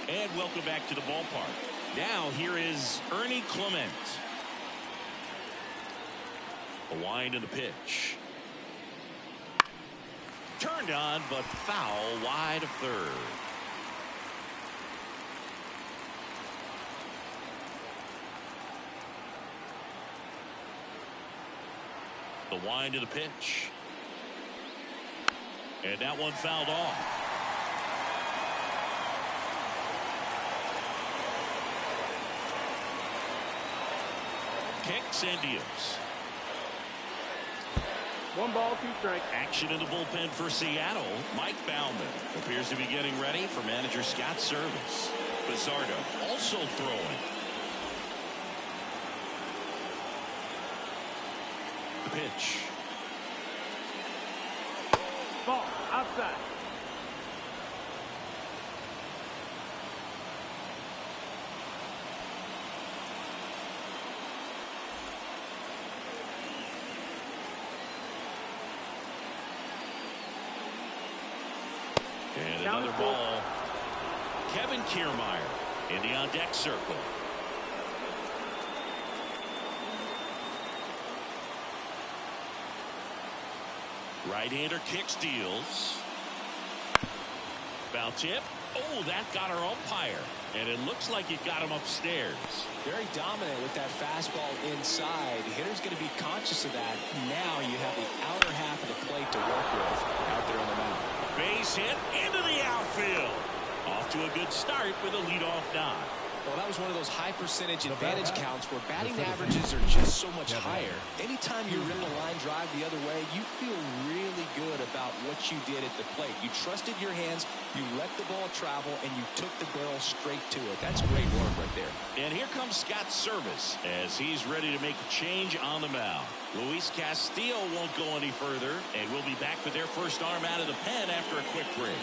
And welcome back to the ballpark. Now here is Ernie Clement. A wind in the pitch. Turned on, but foul wide of third. The wind to the pitch. And that one fouled off. Kicks and deals. 1 ball, 2 strikes. Action in the bullpen for Seattle. Mike Baumann appears to be getting ready for manager Scott Service. Bizardo also throwing. The pitch. Ball, outside. And another ball. Kevin Kiermaier in the on-deck circle. Right-hander kicks, deals. Foul tip. Oh, that got our umpire. And it looks like it got him upstairs. Very dominant with that fastball inside. The hitter's going to be conscious of that. Now you have the outer half of the plate to work with out there on the mound. Base hit into the outfield. Off to a good start with a leadoff knock. Well, that was one of those high percentage advantage counts where batting averages are just so much higher. Anytime you rip a line drive the other way, you feel really good about what you did at the plate. You trusted your hands, you let the ball travel, and you took the barrel straight to it. That's great work right there. And here comes Scott Service as he's ready to make a change on the mound. Luis Castillo won't go any further, and we'll be back with their first arm out of the pen after a quick break.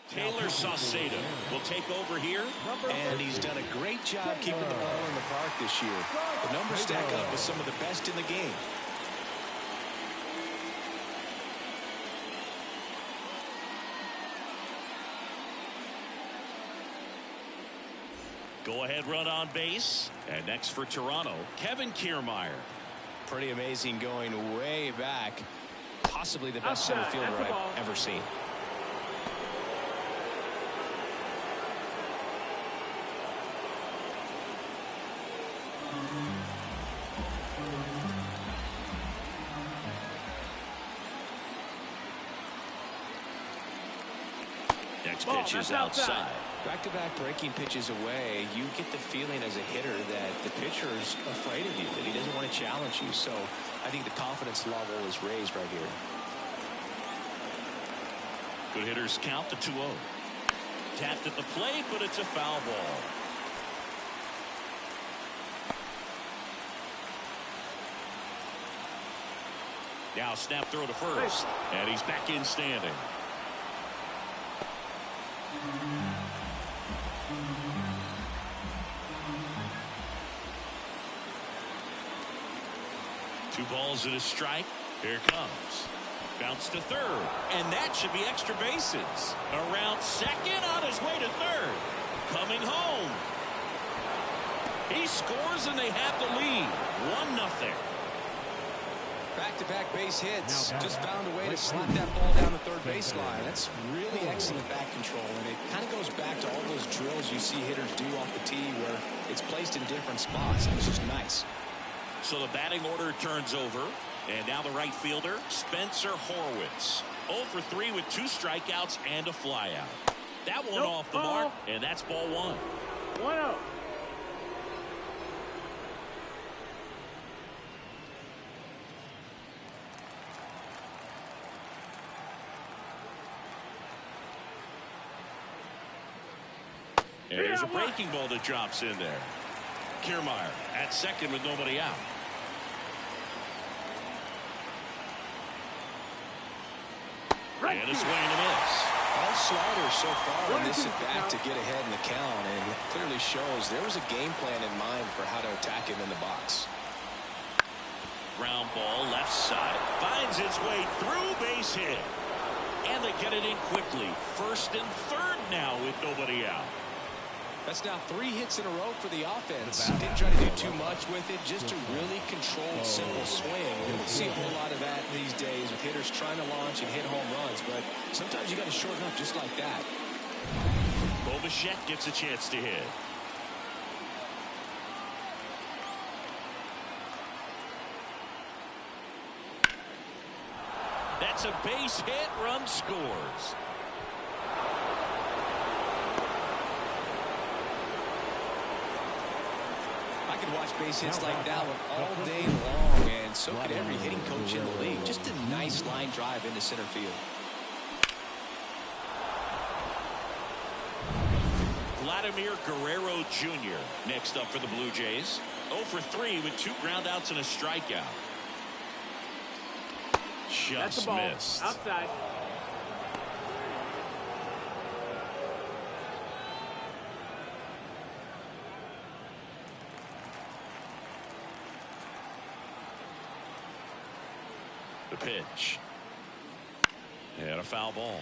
Taylor Saucedo will take over here. And he's done a great job keeping the ball in the park this year. The numbers stack up with some of the best in the game. Go ahead run on base. And next for Toronto, Kevin Kiermaier. Pretty amazing going way back. Possibly the best center fielder I've ever seen. Next pitch is outside. Back-to-back breaking pitches away, you get the feeling as a hitter that the pitcher's afraid of you, that he doesn't want to challenge you. So I think the confidence level is raised right here. Good hitters count to 2-0. Tapped at the plate, but it's a foul ball. Now snap throw to first, and he's back in standing. Two balls and a strike. Here it comes. Bounce to third, and that should be extra bases. Around second, on his way to third. Coming home. He scores, and they have the lead. 1-0. Back-to-back base hits. Just found a way to slot that ball down the third baseline. That's really excellent back control, and it kind of goes back to all those drills you see hitters do off the tee where it's placed in different spots. It's just nice. So the batting order turns over, and now the right fielder, Spencer Horwitz. 0 for 3 with 2 strikeouts and a flyout. That one off the mark, and that's ball 1. 1-0. And there's a breaking ball that drops in there. Kiermaier at second with nobody out. And a swing and a miss. All sliders so far in this at bat to get ahead in the count, and it clearly shows there was a game plan in mind for how to attack him in the box. Ground ball left side, finds its way through, base hit, and they get it in quickly. First and third now with nobody out. That's now 3 hits in a row for the offense. Didn't try to do too much with it, just a really controlled, simple swing. We don't see a whole lot of that these days with hitters trying to launch and hit home runs, but sometimes you got to shorten up just like that. Bo Bichette gets a chance to hit. That's a base hit, run scores. I could watch base hits like that one all day long, and so could every hitting coach in the league. Just a nice line drive into center field. Vladimir Guerrero Jr. next up for the Blue Jays. 0 for 3 with 2 groundouts and a strikeout. That's the Just ball. missed. Outside. The pitch. And a foul ball.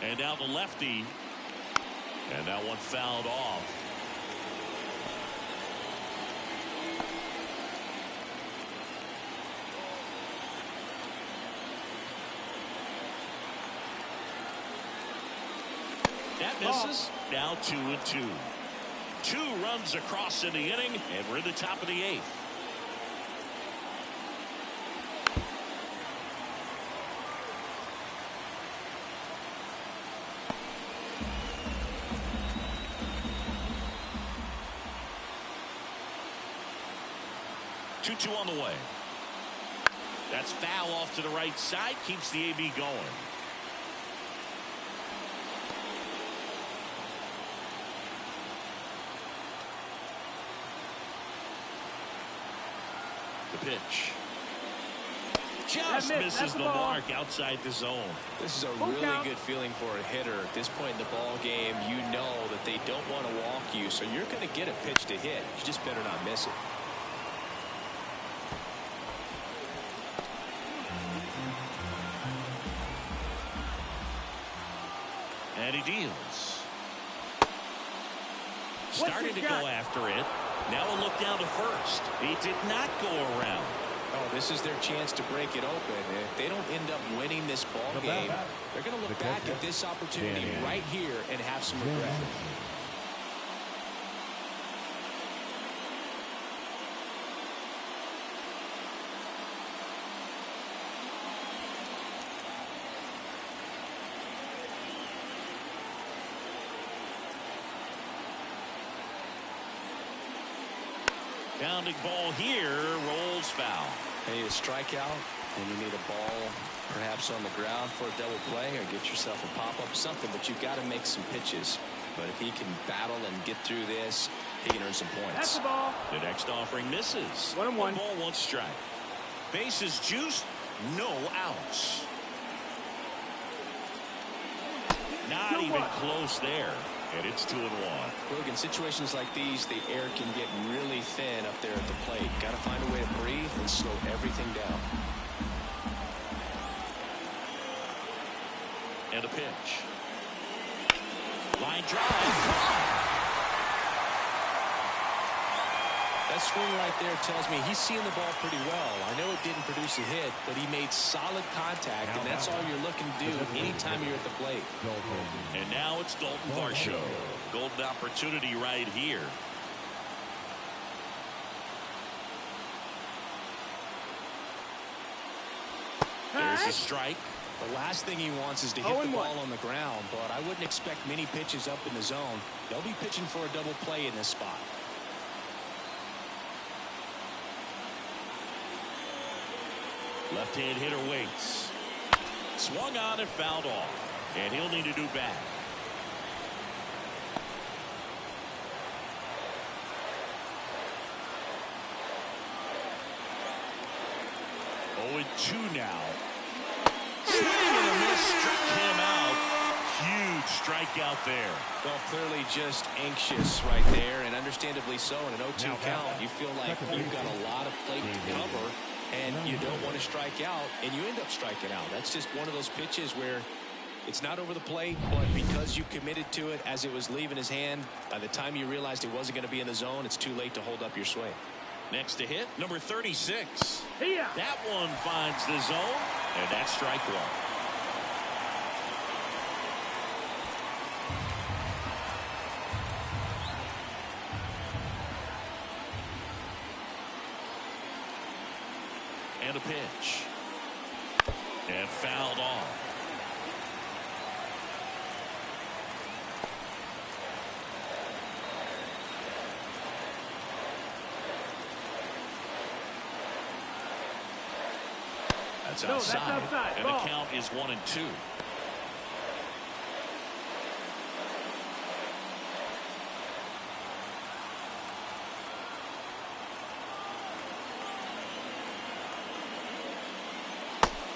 And now the lefty. And that one fouled off. That misses. Now 2-2. 2 runs across in the inning, and we're in the top of the 8th. Two on the way. That's foul off to the right side. Keeps the AB going. The pitch. Just misses the mark outside the zone. This is a really good feeling for a hitter at this point in the ball game. You know that they don't want to walk you, so you're going to get a pitch to hit. You just better not miss it. And he deals. Starting to go after it. Now a look down to first. He did not go around. Oh, this is their chance to break it open. If they don't end up winning this ball game, they're going to look back at this opportunity right here and have some regret. Pounding ball here, rolls foul. Hey, a strikeout, and you need a ball perhaps on the ground for a double play, or get yourself a pop-up, something, but you've got to make some pitches. But if he can battle and get through this, he can earn some points. That's the ball. The next offering misses. 1-1. 1 ball, 1 strike. Bases juiced, no outs. Not even close there. And it's 2-1. Look, in situations like these, the air can get really thin up there at the plate. Got to find a way to breathe and slow everything down. And a pitch. Line drive. That swing right there tells me he's seeing the ball pretty well. I know it didn't produce a hit, but he made solid contact, and that's all you're looking to do anytime you're at the plate. And now it's Dalton Varsho. Golden opportunity right here. There's a strike. The last thing he wants is to hit the ball on the ground, but I wouldn't expect many pitches up in the zone. They'll be pitching for a double play in this spot. Left-hand hitter waits. Swung on and fouled off. And he'll need a new bat. 0-2 now. Swing and a miss, struck him out. Huge strikeout there. Well, clearly just anxious right there, and understandably so. In an 0-2 count, you feel like you've got a lot of plate to cover, and you don't want to strike out, and you end up striking out. That's just one of those pitches where it's not over the plate, but because you committed to it as it was leaving his hand, by the time you realized it wasn't going to be in the zone, it's too late to hold up your swing. Next to hit, number 36. Yeah. That one finds the zone, and that's strike one. And a pitch. And fouled off. That's outside. And the count is 1-2.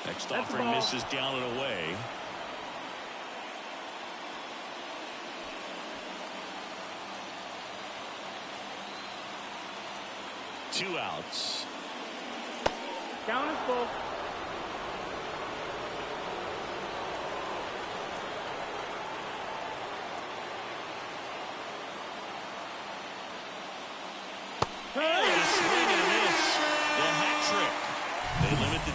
Next offering misses down and away. Two outs. Count is full.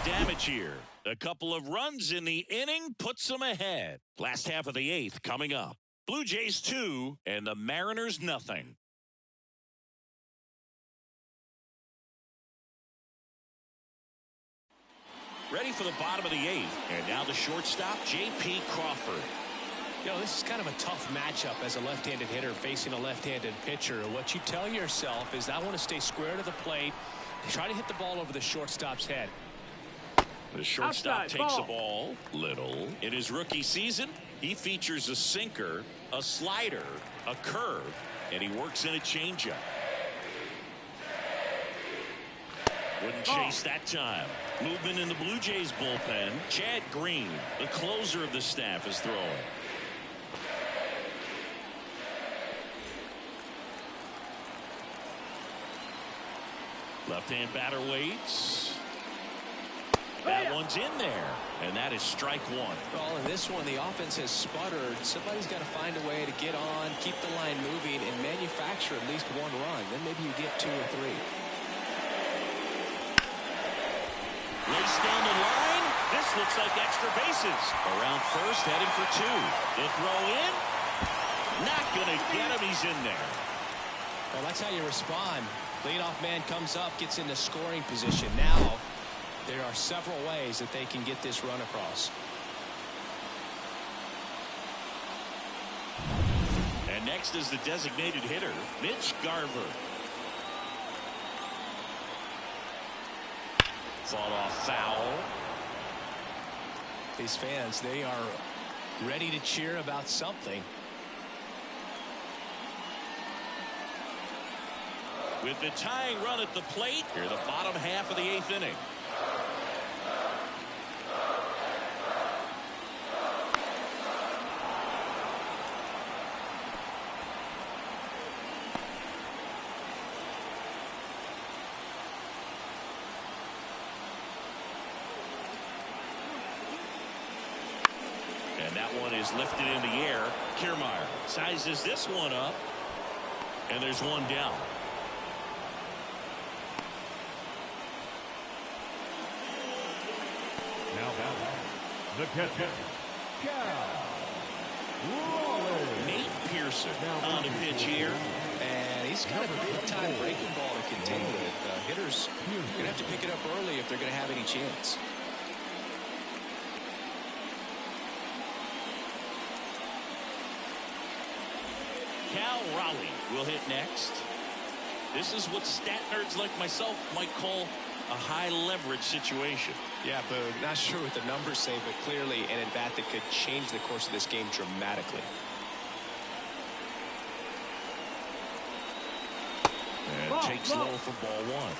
Damage here. A couple of runs in the inning puts them ahead. Last half of the eighth coming up. Blue Jays 2 and the Mariners nothing. Ready for the bottom of the eighth. And now the shortstop, J.P. Crawford. You know, this is kind of a tough matchup as a left-handed hitter facing a left-handed pitcher. What you tell yourself is, I want to stay square to the plate, try to hit the ball over the shortstop's head. The shortstop takes the ball. Little. In his rookie season, he features a sinker, a slider, a curve, and he works in a changeup. Wouldn't chase that time. Movement in the Blue Jays bullpen. Chad Green, the closer of the staff, is throwing. Left-hand batter waits. That one's in there, and that is strike one. Well, in this one, the offense has sputtered. Somebody's got to find a way to get on, keep the line moving, and manufacture at least one run. Then maybe you get 2 or 3. Race down the line. This looks like extra bases. Around first, heading for 2. The throw in. Not going to get him. He's in there. Well, that's how you respond. Leadoff man comes up, gets into scoring position. Now, there are several ways that they can get this run across. And next is the designated hitter, Mitch Garver. Fought off foul. These fans, they are ready to cheer about something. With the tying run at the plate, here the bottom half of the 8th inning. And that one is lifted in the air. Kiermaier sizes this one up. And there's one down. Now the catcher, Nate Pearson on the pitch here. And he's got a big-time breaking ball to contend with. Hitters are going to have to pick it up early if they're going to have any chance. Cal Raleigh will hit next. This is what stat nerds like myself might call a high leverage situation. Yeah, but not sure what the numbers say, but clearly an at-bat that could change the course of this game dramatically. And takes low for ball one.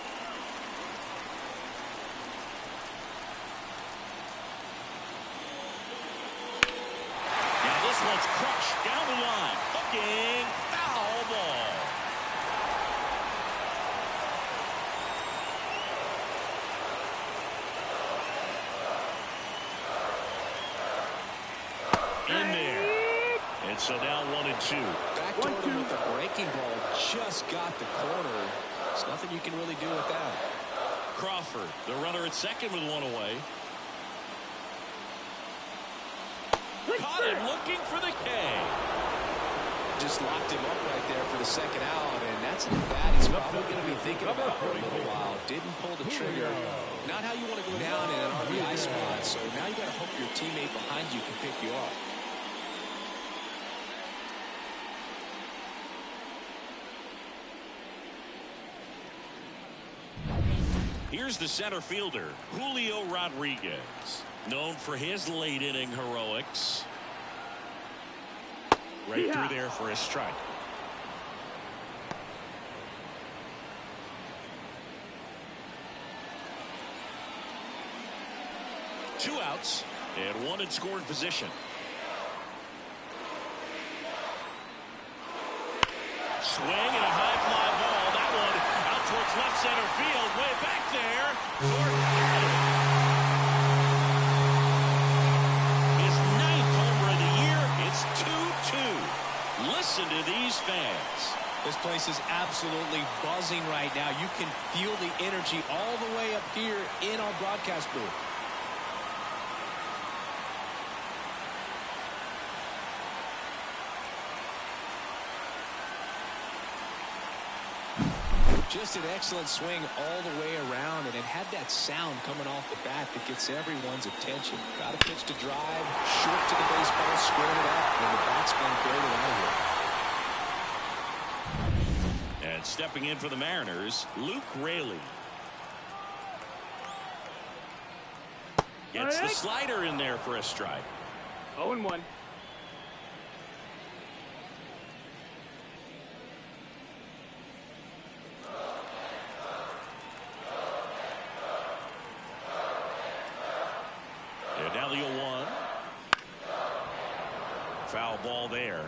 Now this one's crushed down the line. Hooking, foul ball. In there. And so now 1-2. Backdoor with a breaking ball, just got the corner. There's nothing you can really do with that. Crawford, the runner at second with one away. Caught him looking for the K. Just locked him up right there for the second out, and that's an at-bat he's probably going to be thinking about for a little while. Didn't pull the trigger. Not how you want to go down in an RBI spot, so now you got to hope your teammate behind you can pick you up. Here's the center fielder, Julio Rodriguez, known for his late inning heroics. Right through there for a strike. Two outs and one in scoring position. Swing and a high fly ball. That one out towards left center field. Way back there. His 9th homer of the year. It's 2-2. Listen to these fans. This place is absolutely buzzing right now. You can feel the energy all the way up here in our broadcast booth. Just an excellent swing all the way around, and it had that sound coming off the bat that gets everyone's attention. Got a pitch to drive, short to the baseball, squared it up, and the batsman cleared it out of here. And stepping in for the Mariners, Luke Raley. Gets the slider in there for a strike. 0-1. And now the 0-1. Foul ball there.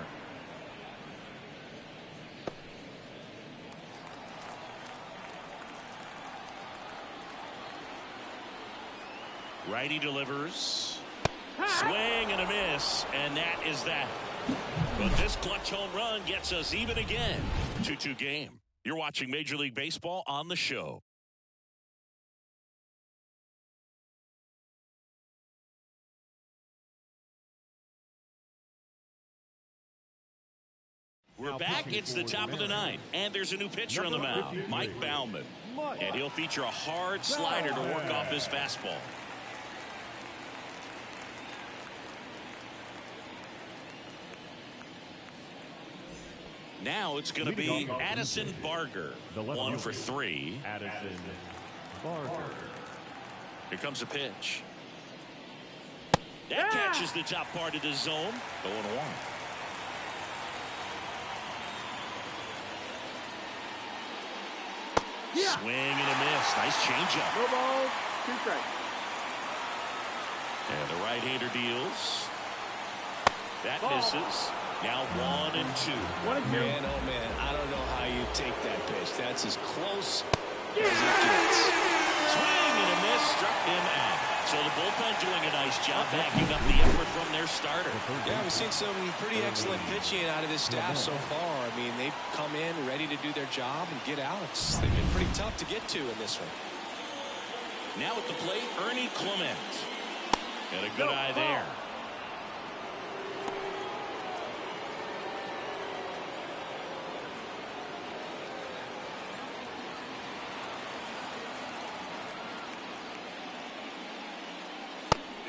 Righty delivers. Swing and a miss, and that is that. But this clutch home run gets us even again. 2-2 game. You're watching Major League Baseball on the show. We're back. It's the top of the ninth, and there's a new pitcher on the mound, Mike Baumann. And he'll feature a hard slider to work off his fastball. Now it's going to be Addison Barger. 1 for 3. Addison Barger. Here comes a pitch. That catches the top part of the zone. 0-1. Swing and a miss. Nice changeup. No balls, 2 strikes. And the right-hander deals. That misses. Now 1-2. 1-2. Man, oh man, I don't know how you take that pitch. That's as close as it gets. Swing and a miss, struck him out. So the bullpen doing a nice job backing up the effort from their starter. Yeah, we've seen some pretty excellent pitching out of this staff so far. I mean, they've come in ready to do their job and get out. They've been pretty tough to get to in this one. Now at the plate, Ernie Clement. And a good eye there.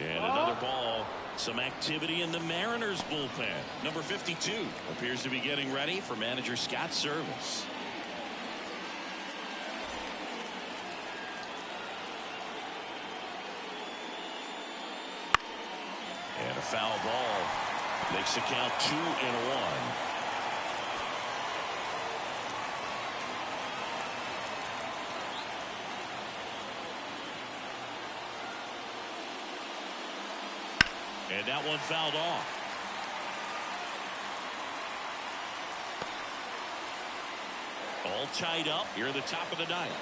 And another ball. Some activity in the Mariners bullpen. Number 52 appears to be getting ready for manager Scott's service. foul ball. Makes the count 2-1. And that one fouled off. All tied up here at the top of the ninth.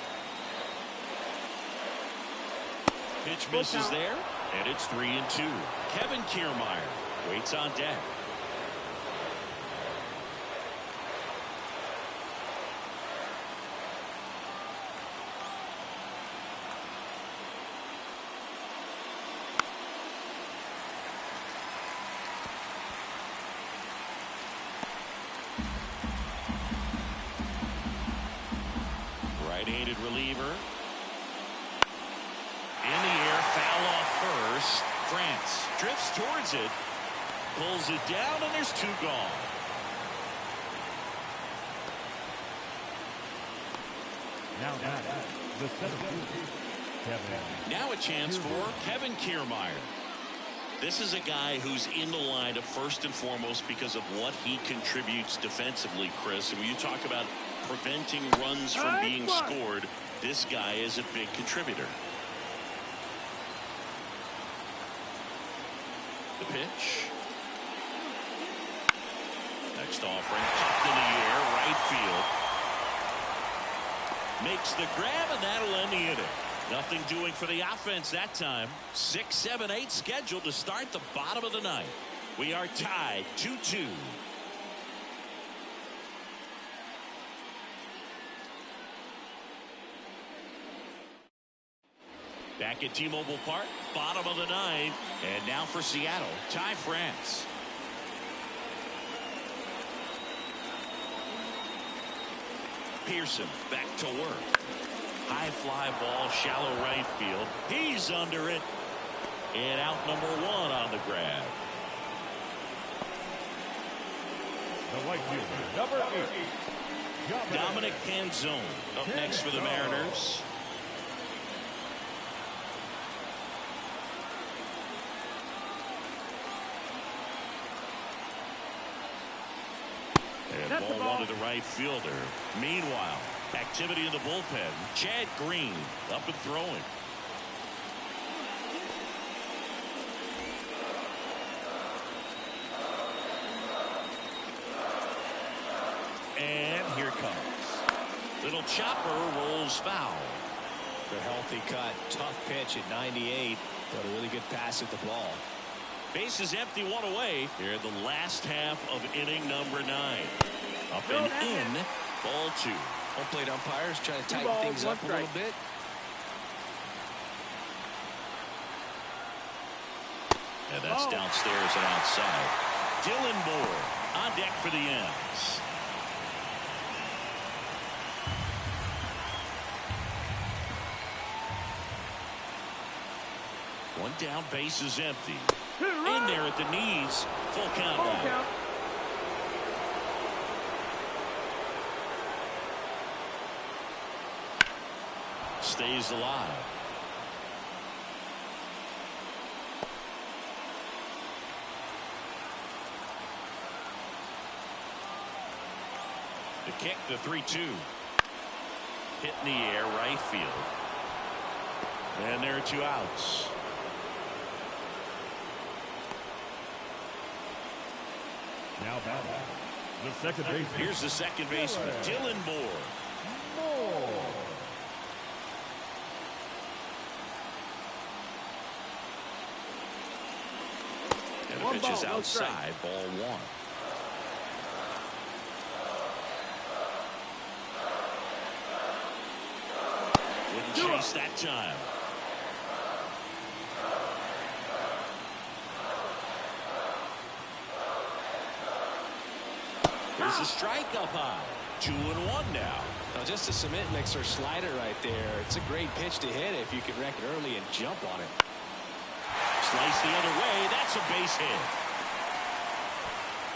Pitch misses there, and it's 3-2. Kevin Kiermaier waits on deck. Right-handed reliever. In the air, foul off first. France drifts towards it, pulls it down, and there's 2 gone. Now the Now a chance for Kevin Kiermaier. This is a guy who's in the lineup first and foremost because of what he contributes defensively, Chris. And when you talk about preventing runs from being scored, this guy is a big contributor. The pitch. Next offering, popped in the air, right field. Makes the grab, and that'll end the inning. Nothing doing for the offense that time. 6, 7, 8 scheduled to start the bottom of the ninth. We are tied 2-2. Back at T-Mobile Park, bottom of the ninth, and now for Seattle, Ty France. Pearson back to work. High fly ball, shallow right field. He's under it. And out number 1 on the grab. The right fielder, number 8. Dominic Canzone up next for the Mariners. And ball 1 to the right fielder. Meanwhile, activity in the bullpen. Chad Green up and throwing. And here comes. Little chopper rolls foul. The healthy cut, tough pitch at 98, but a really good pass at the ball. Base is empty, 1 away here in the last half of inning number 9. Up and in, ball 2. Home plate umpires trying to tighten things up a little bit. And that's downstairs and outside. Dylan Moore on deck for the M's. One down, base is empty. In there at the knees. Full count now. Stays alive. The kick, the 3-2. Hit in the air, right field. And there are 2 outs. Now batting, the second baseman. Here's the second baseman, Dylan Moore. And the pitch is outside, ball 1. Wouldn't chase that time. There's a strike up high. 2-1 now. Now just a cement mixer slider right there. It's a great pitch to hit if you can wreck it early and jump on it. Slice the other way. That's a base hit.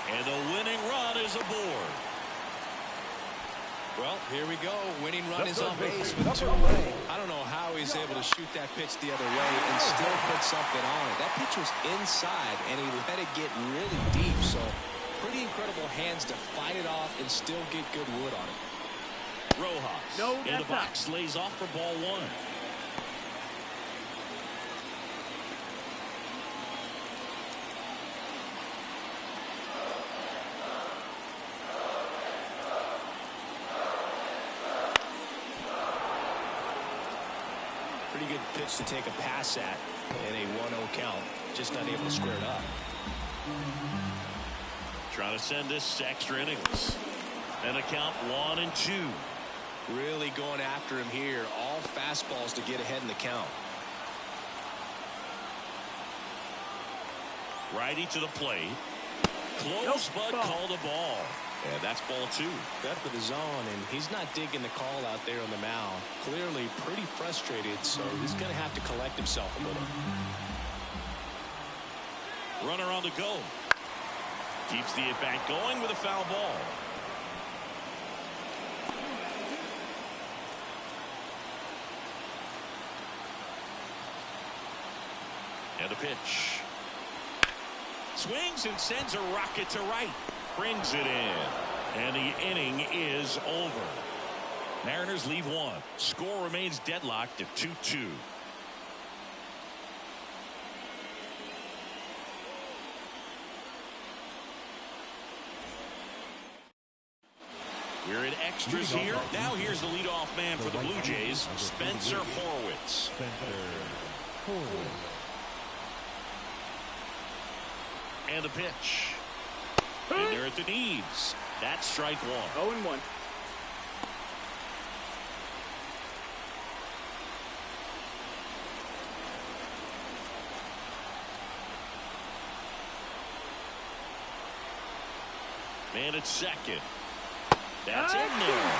And the winning run is aboard. Well, here we go. Winning run is on base with 2 away. I don't know how he's able to shoot that pitch the other way and still put something on it. That pitch was inside, and he let it get really deep. So pretty incredible hands to fight it off and still get good wood on it. Rojas in the box lays off for ball 1. Pretty good pitch to take a pass at in a 1-0 count. Just not able to square it up. Trying to send this to extra innings. And a count 1-2. Really going after him here. All fastballs to get ahead in the count. Righty to the plate. Close, but called a ball. And that's ball 2. Depth of the zone, and he's not digging the call out there on the mound. Clearly pretty frustrated, so he's going to have to collect himself a little. Runner on the go. Keeps the at-bat going with a foul ball. And a pitch. Swings and sends a rocket to right. Brings it in. And the inning is over. Mariners leave 1. Score remains deadlocked at 2-2. We're in extras here. Now here's the leadoff man for the Blue Jays, Spencer Horwitz. And a pitch. In there at the knees. That's strike 1. 0-1. Man at second. That's in there.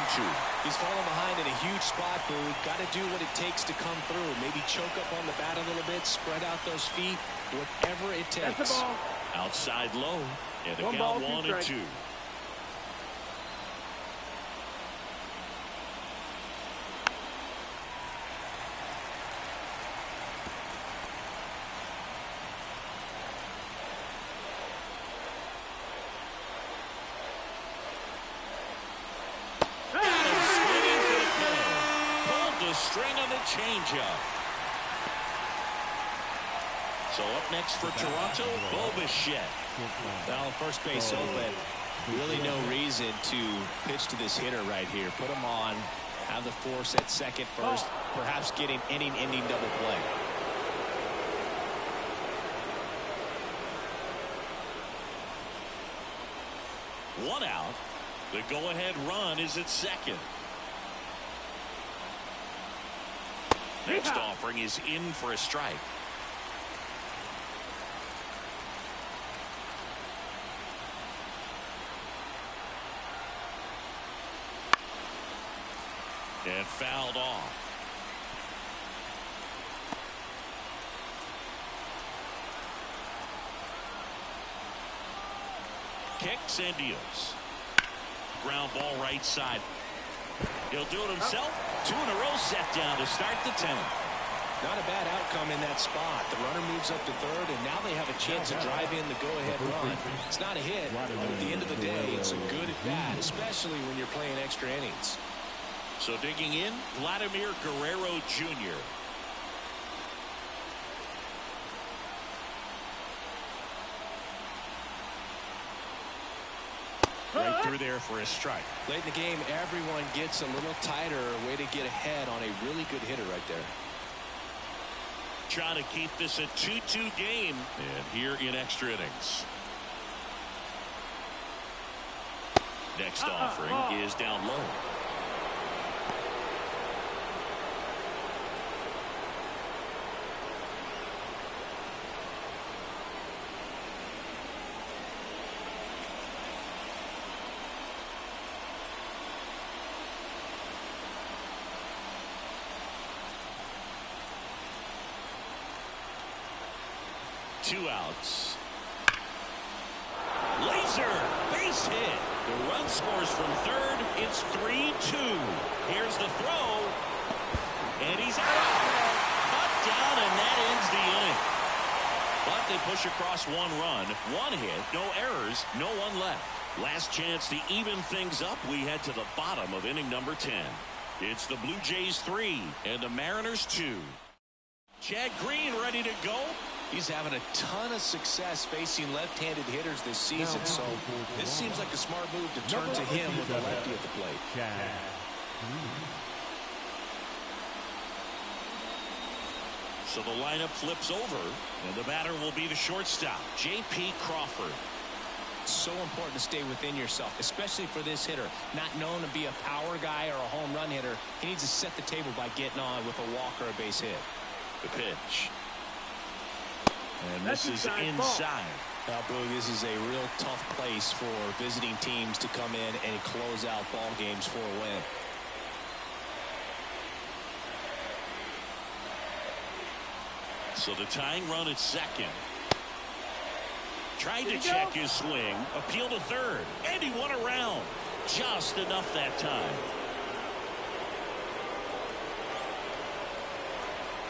0-2. He's falling behind in a huge spot, Boog. Got to do what it takes to come through. Maybe choke up on the bat a little bit, spread out those feet, whatever it takes. That's the ball. Outside low. And the One count ball, 1-2. String on the changeup. So up next for Toronto, Bo Bichette. Well, first base open. Really no reason to pitch to this hitter right here. Put him on. Have the force at second first. Perhaps getting inning-ending double play. One out. The go-ahead run is at second. Next offering is in for a strike. And fouled off. Kicks and deals. Ground ball right side. He'll do it himself. 2 in a row set down to start the 10th. Not a bad outcome in that spot. The runner moves up to third, and now they have a chance to drive in the go-ahead run. It's not a hit, but at the end of the day, it's a good at-bat, especially when you're playing extra innings. So digging in, Vladimir Guerrero Jr. Right through there for a strike. Late in the game, everyone gets a little tighter. Way to get ahead on a really good hitter right there. Trying to keep this a 2-2 game. And here in extra innings. Next offering is down low. Two outs. Laser base hit. The run scores from third. It's 3-2. Here's the throw. And he's out. Cut down, and that ends the inning. But they push across one run, one hit, no errors, no one left. Last chance to even things up. We head to the bottom of inning number 10. It's the Blue Jays 3 and the Mariners 2. Chad Green ready to go. He's having a ton of success facing left-handed hitters this season, so this seems like a smart move to turn to him with a lefty at the plate. So the lineup flips over, and the batter will be the shortstop, J.P. Crawford. It's so important to stay within yourself, especially for this hitter. Not known to be a power guy or a home run hitter. He needs to set the table by getting on with a walk or a base hit. The pitch. And this is inside. Now, Boog, this is a real tough place for visiting teams to come in and close out ball games for a win. So the tying run at second. Tried to check his swing. Appeal to third. And he won around. Just enough that time.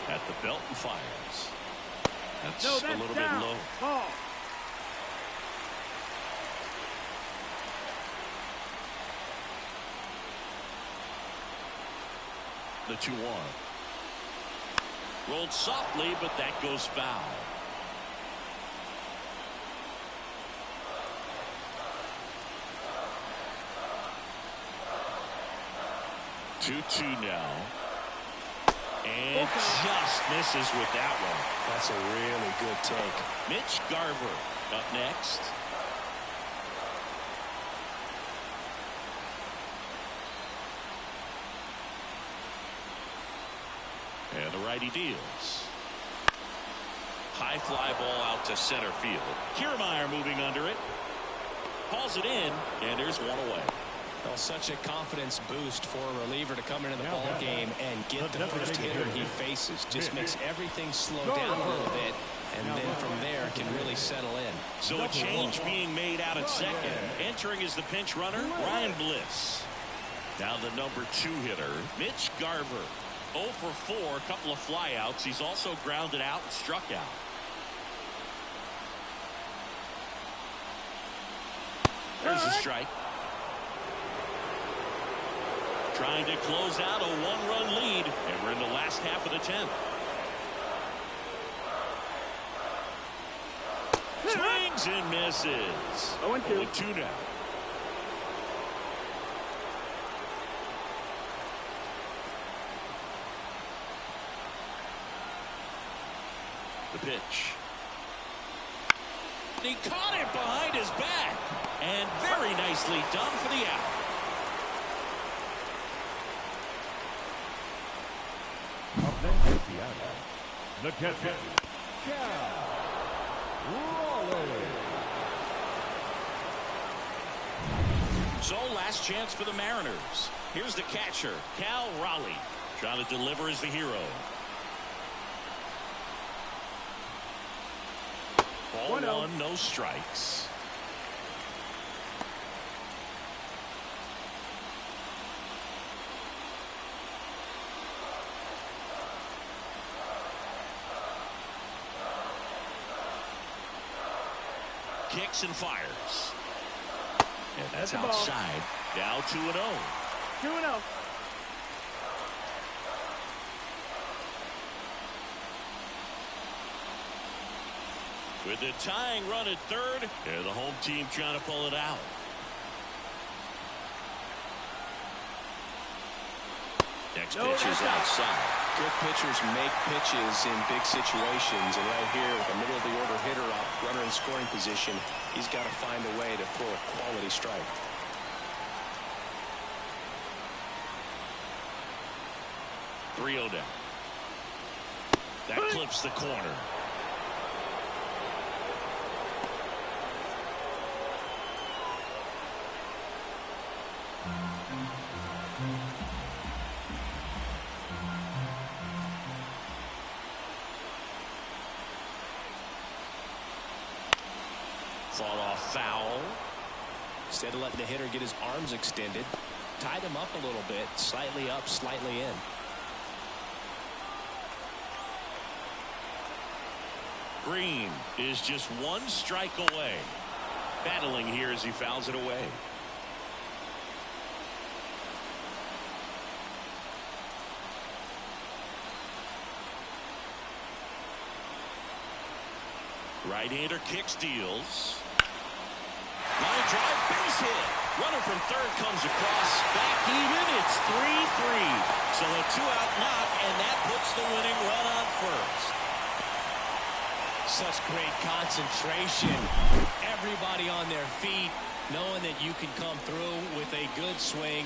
At the belt and fires. That's a little bit low. Ball. The 2-1. Rolled softly, but that goes foul. 2-2 now. And just misses with that one. That's a really good take. Mitch Garver up next. And the righty deals. High fly ball out to center field. Kiermaier moving under it. Hauls it in, and there's one away. Well, such a confidence boost for a reliever to come into the ball game and get the first hitter he faces. Just makes everything slow down a little bit, and then from there can really settle in. So a change being made out at second. Entering as the pinch runner, Ryan Bliss. Now the number 2 hitter, Mitch Garver. 0 for 4, a couple of flyouts. He's also grounded out and struck out. There's a strike. Trying to close out a 1-run lead, and we're in the last half of the 10th. Swings and misses. 0-2. 0-2 now. The pitch. He caught it behind his back, and very nicely done for the out. The catcher, Cal Raleigh. So last chance for the Mariners. Here's the catcher, Cal Raleigh, trying to deliver as the hero. Ball 1, no strikes. Kicks and fires. And that's outside. Now 2-0. 2-0. With the tying run at third, and the home team trying to pull it out. Next pitch is outside. Good pitchers make pitches in big situations, and right here, with the middle of the order hitter up, runner in scoring position, he's got to find a way to throw a quality strike. .3-0 down. That clips the corner. Fought off foul. Instead of letting the hitter get his arms extended, tied him up a little bit, slightly up, slightly in. Green is just one strike away. Battling here as he fouls it away. Right-hander kicks, deals. Line drive, base hit. Runner from third comes across, back even. It's 3-3. So a 2-out knock, and that puts the winning run on first. Such great concentration. Everybody on their feet, knowing that you can come through with a good swing.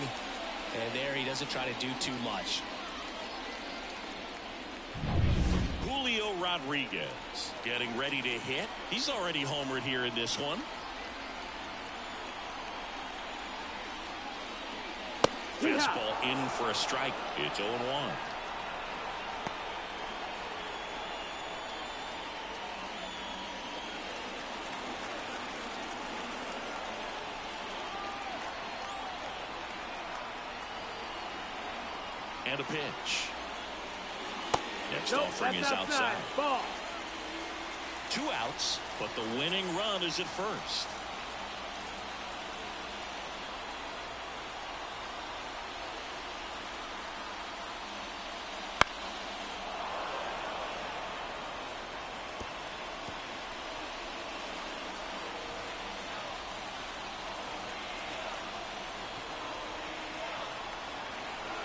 And there he doesn't try to do too much. Julio Rodriguez getting ready to hit. He's already homered here in this one. Fastball in for a strike. It's 0-1. And a pitch. Next offering is outside. Ball. 2 outs, but the winning run is at first.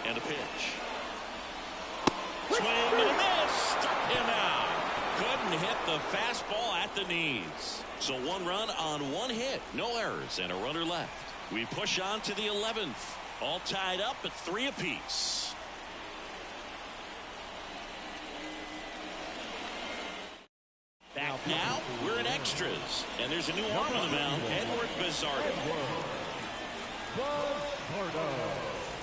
And a pitch. Swing and a miss. Struck him out. Couldn't hit the fastball at the knees. So 1 run on 1 hit. No errors and a runner left. We push on to the 11th. All tied up at 3 apiece. Back now, we're in extras. And there's a new arm on the mound, Edward Bizardo.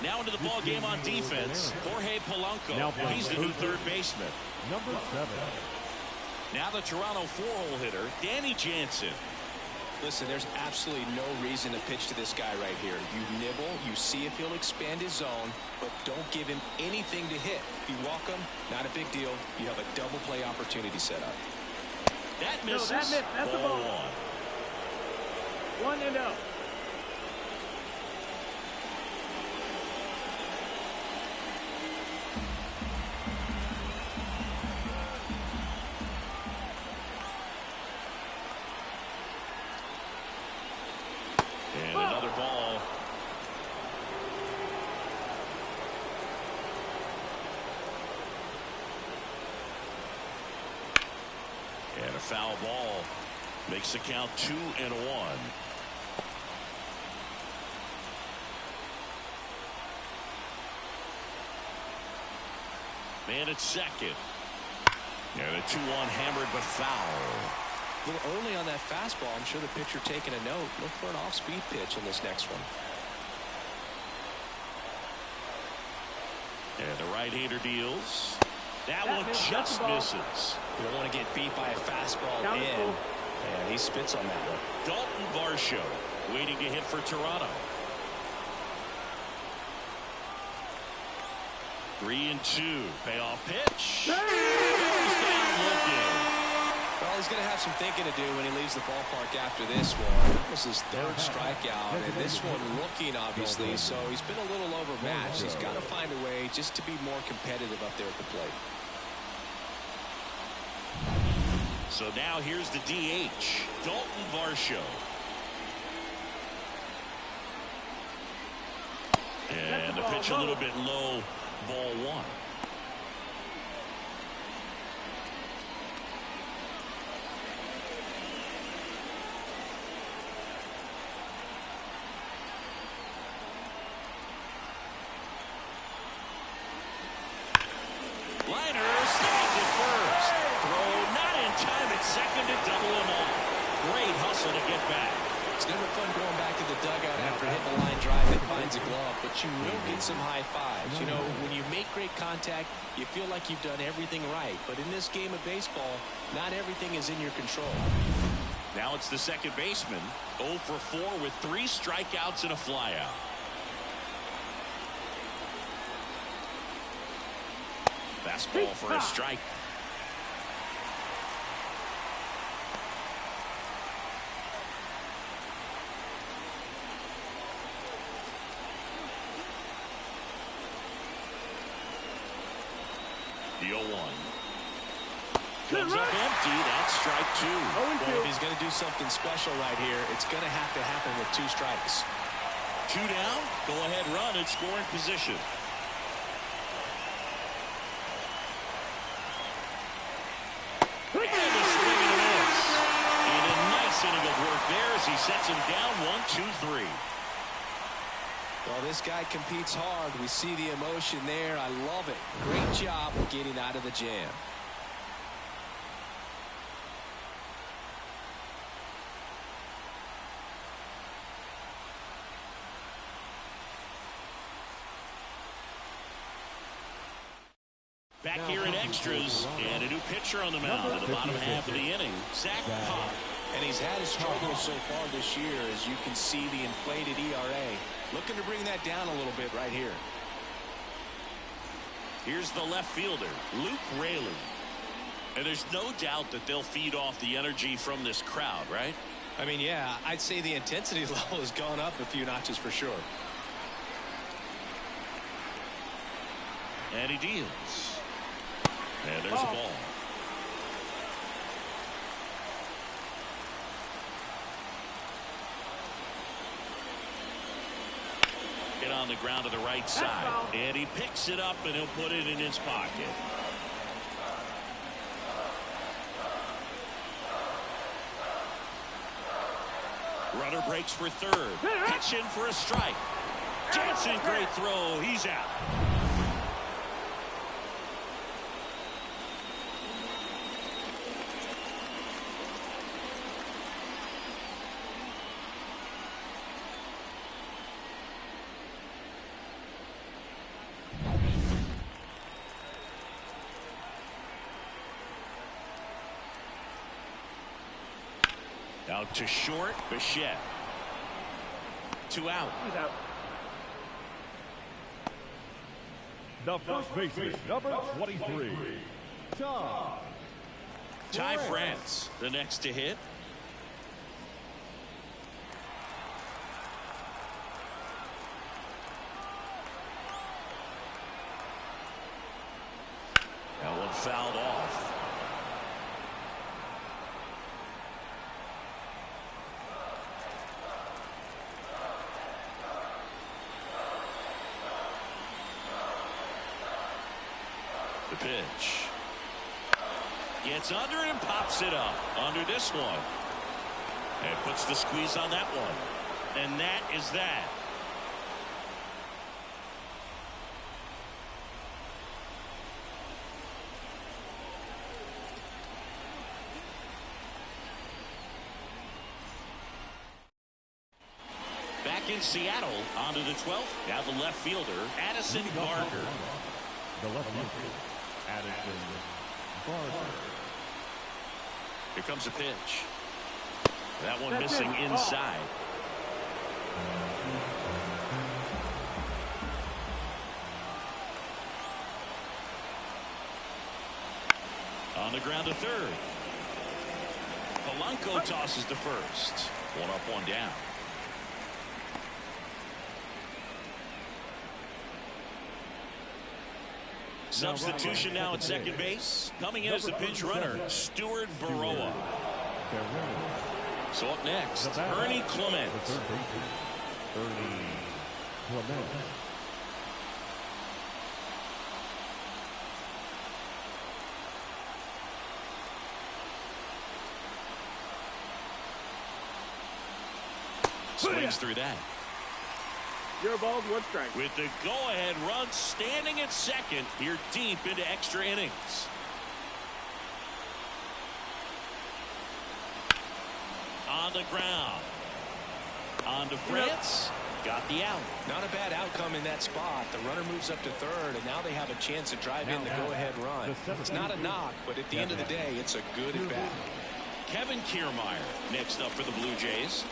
Now into the ball game on defense, Jorge Polanco. He's the new third baseman. Number 7. Now the Toronto 4-hole hitter, Danny Jansen. Listen, there's absolutely no reason to pitch to this guy right here. You nibble, you see if he'll expand his zone, but don't give him anything to hit. If you walk him, not a big deal. You have a double play opportunity set up. That misses. No, that missed. That's the ball. 1-0. And another ball. And a foul ball makes the count 2-1. Man at second. And a 2-1 hammered but foul. A little early on that fastball. I'm sure the pitcher taking a note. Look for an off-speed pitch on this next one. And the right-hander deals. That one just misses. You don't want to get beat by a fastball in. And he spits on that one. Dalton Varsho waiting to hit for Toronto. 3-2. Payoff pitch. Goes down looking. Well, he's going to have some thinking to do when he leaves the ballpark after this one. That was his 3rd strikeout, and this one looking, obviously, so he's been a little overmatched. He's got to find a way just to be more competitive up there at the plate. So now here's the DH, Dalton Varsho. And the pitch a little bit low, ball 1. Liner stands at first. Throw not in time at second to double him off. Great hustle to get back. It's never fun going back to the dugout after hitting a line drive that finds a glove, but you will get some high fives. You know, when you make great contact, you feel like you've done everything right. But in this game of baseball, not everything is in your control. Now it's the second baseman. 0 for 4 with 3 strikeouts and a flyout. Fastball for a strike. The 0-1. Comes up empty. That's strike 2. Well, if he's going to do something special right here, it's going to have to happen with 2 strikes. 2 down. Go ahead run in scoring position. And a swing and a miss. And a nice inning of work there as he sets him down 1-2-3. Well, this guy competes hard. We see the emotion there. I love it. Great job of getting out of the jam. Back here in extras, and a new pitcher on the mound in the bottom half of the inning, Zach Pop. And he's had his struggles so far this year, as you can see the inflated ERA. Looking to bring that down a little bit right here. Here's the left fielder, Luke Raley. And there's no doubt that they'll feed off the energy from this crowd, right? I mean, yeah, I'd say the intensity level has gone up a few notches for sure. And he deals. And there's a ball. Hit on the ground to the right side. And he picks it up and he'll put it in his pocket. Runner breaks for third. Pitch in for a strike. Jansen, great throw. He's out. Out to short, Bichette. 2 out. He's out. The first baseman, number 23, Ty France, the next to hit. That one fouled off. The pitch. Gets under and pops it up. Under this one. And puts the squeeze on that one. And that is that. Back in Seattle, onto the 12th. Now the left fielder, Addison Barger. the left fielder, Addison Barger. Here comes a pitch. That one missing inside. On the ground to third. Polanco tosses to first. 1 up, 1 down. Substitution now at second base. Coming in as the pinch runner, Stuart Baroa. So up next, Ernie Clement. Ernie Clement. Swings through that. 0 balls, 1 strike. With the go-ahead run standing at second, here deep into extra innings. On the ground. On to France. Got the out. Not a bad outcome in that spot. The runner moves up to third, and now they have a chance to drive in the go-ahead run. It's not a knock, but at the end of the day, it's a good at-bat. Kevin Kiermaier next up for the Blue Jays.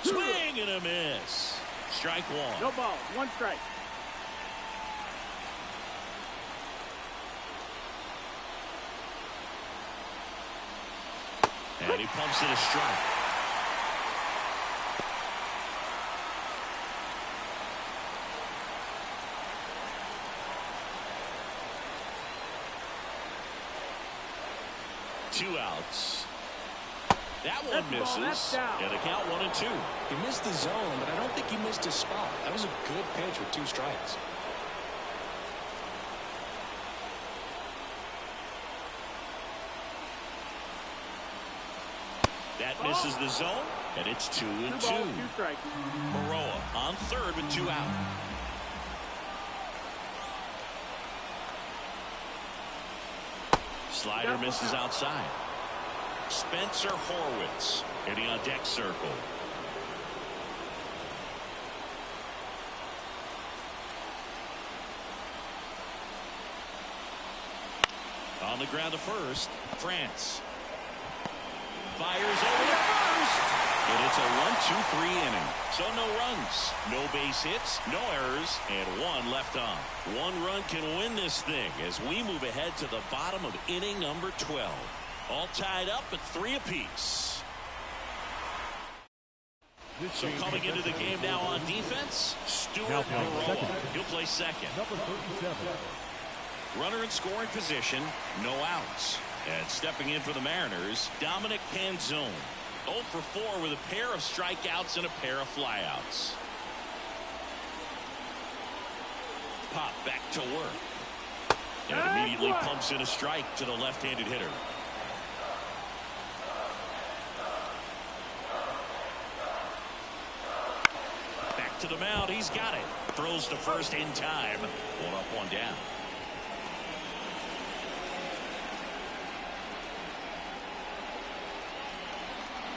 Swing and a miss. Strike one. No ball. One strike. And he pumps it a strike. Two outs. That one misses. And the count 1-2. He missed the zone, but I don't think he missed his spot. That was a good pitch with 2 strikes. That misses the zone, and it's 2-2. 2 strikes. Maroa on third with 2 out. Slider misses outside. Spencer Horwitz hitting on deck circle. On the ground to first. France fires over to first. And it's a 1-2-3 inning. So no runs, no base hits, no errors, and 1 left on. 1 run can win this thing as we move ahead to the bottom of inning number 12. All tied up at 3 apiece. So coming into the game now on defense, Stuart Maroa. He'll play second. Number 37. Runner in scoring position, no outs. And stepping in for the Mariners, Dominic Panzone. 0 for 4 with a pair of strikeouts and a pair of flyouts. Pop back to work. And immediately pumps in a strike to the left-handed hitter. Back to the mound. He's got it. Throws to first in time. 1 up, 1 down.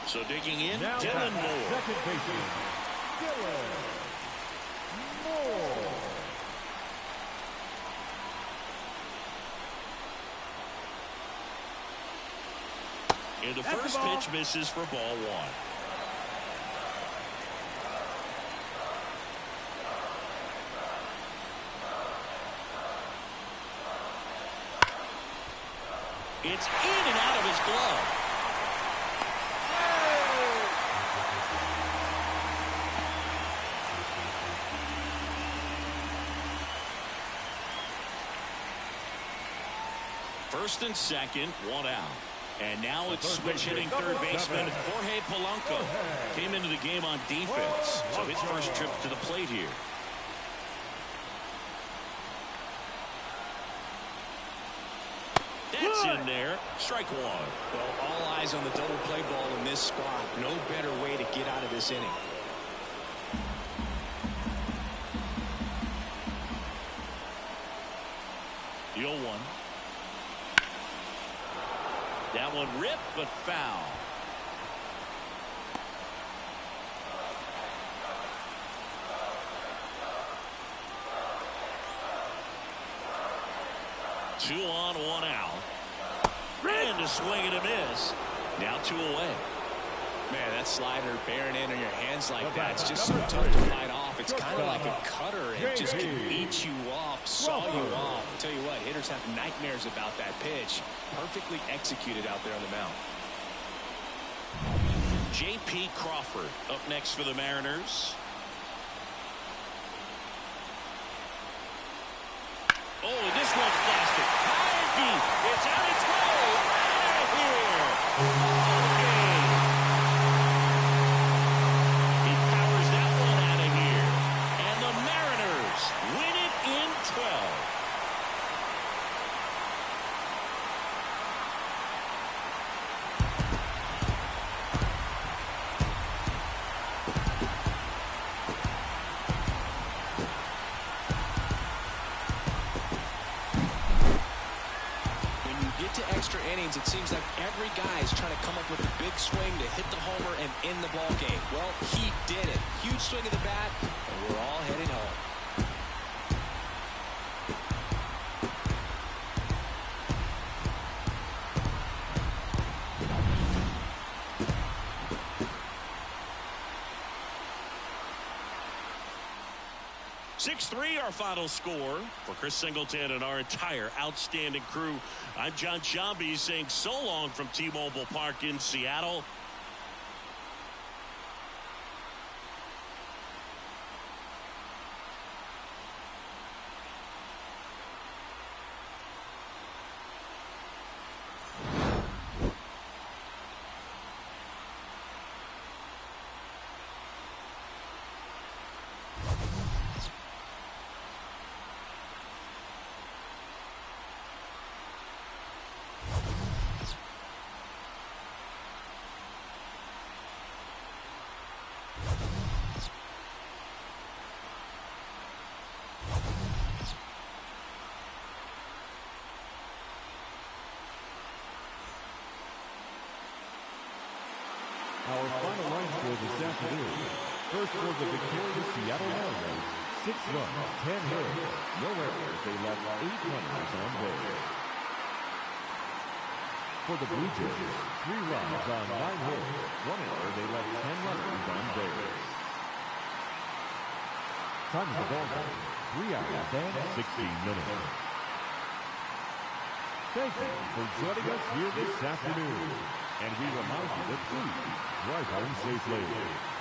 So digging in, now Dylan Moore. Second baseman, Dylan Moore. And the first pitch misses for ball 1. It's in and out of his glove. First and second, 1 out. And now it's switch hitting third baseman Jorge Polanco. Came into the game on defense, so his first trip to the plate here. That's in there. Strike 1. Well, all eyes on the double play ball in this spot. No better way to get out of this inning. The 0-1. That one ripped, but foul. Two on, 1 out. And a swing and a miss. Now 2 away. Man, that slider bearing in on your hands like that, it's just so tough to fight off. It's kind of like a cutter. It just can eat you off, saw you off. I'll tell you what, hitters have nightmares about that pitch. Perfectly executed out there on the mound. J.P. Crawford up next for the Mariners. Oh, and this one's plastic. High and deep. It's on its way. Out of here. Okay. He powers that one out of here. And the Mariners win it in 12. Innings, it seems like every guy is trying to come up with a big swing to hit the homer and end the ball game. Well, he did it. Huge swing of the bat, and we're all headed home. 6-3 our final score. For Chris Singleton and our entire outstanding crew, I'm John Shambi saying so long from T-Mobile Park in Seattle. Our final line score this afternoon. First for the victorious Seattle Mariners, 6 runs, 10 hits, no errors. They left 8 runners on base. For the Blue Jays, 3 runs on 9 hits, 1 error. They left 10 runners on base. Time of the ball game, 3 hours and 16 minutes. Thank you for joining us here this afternoon. And we remind you to please drive home safely.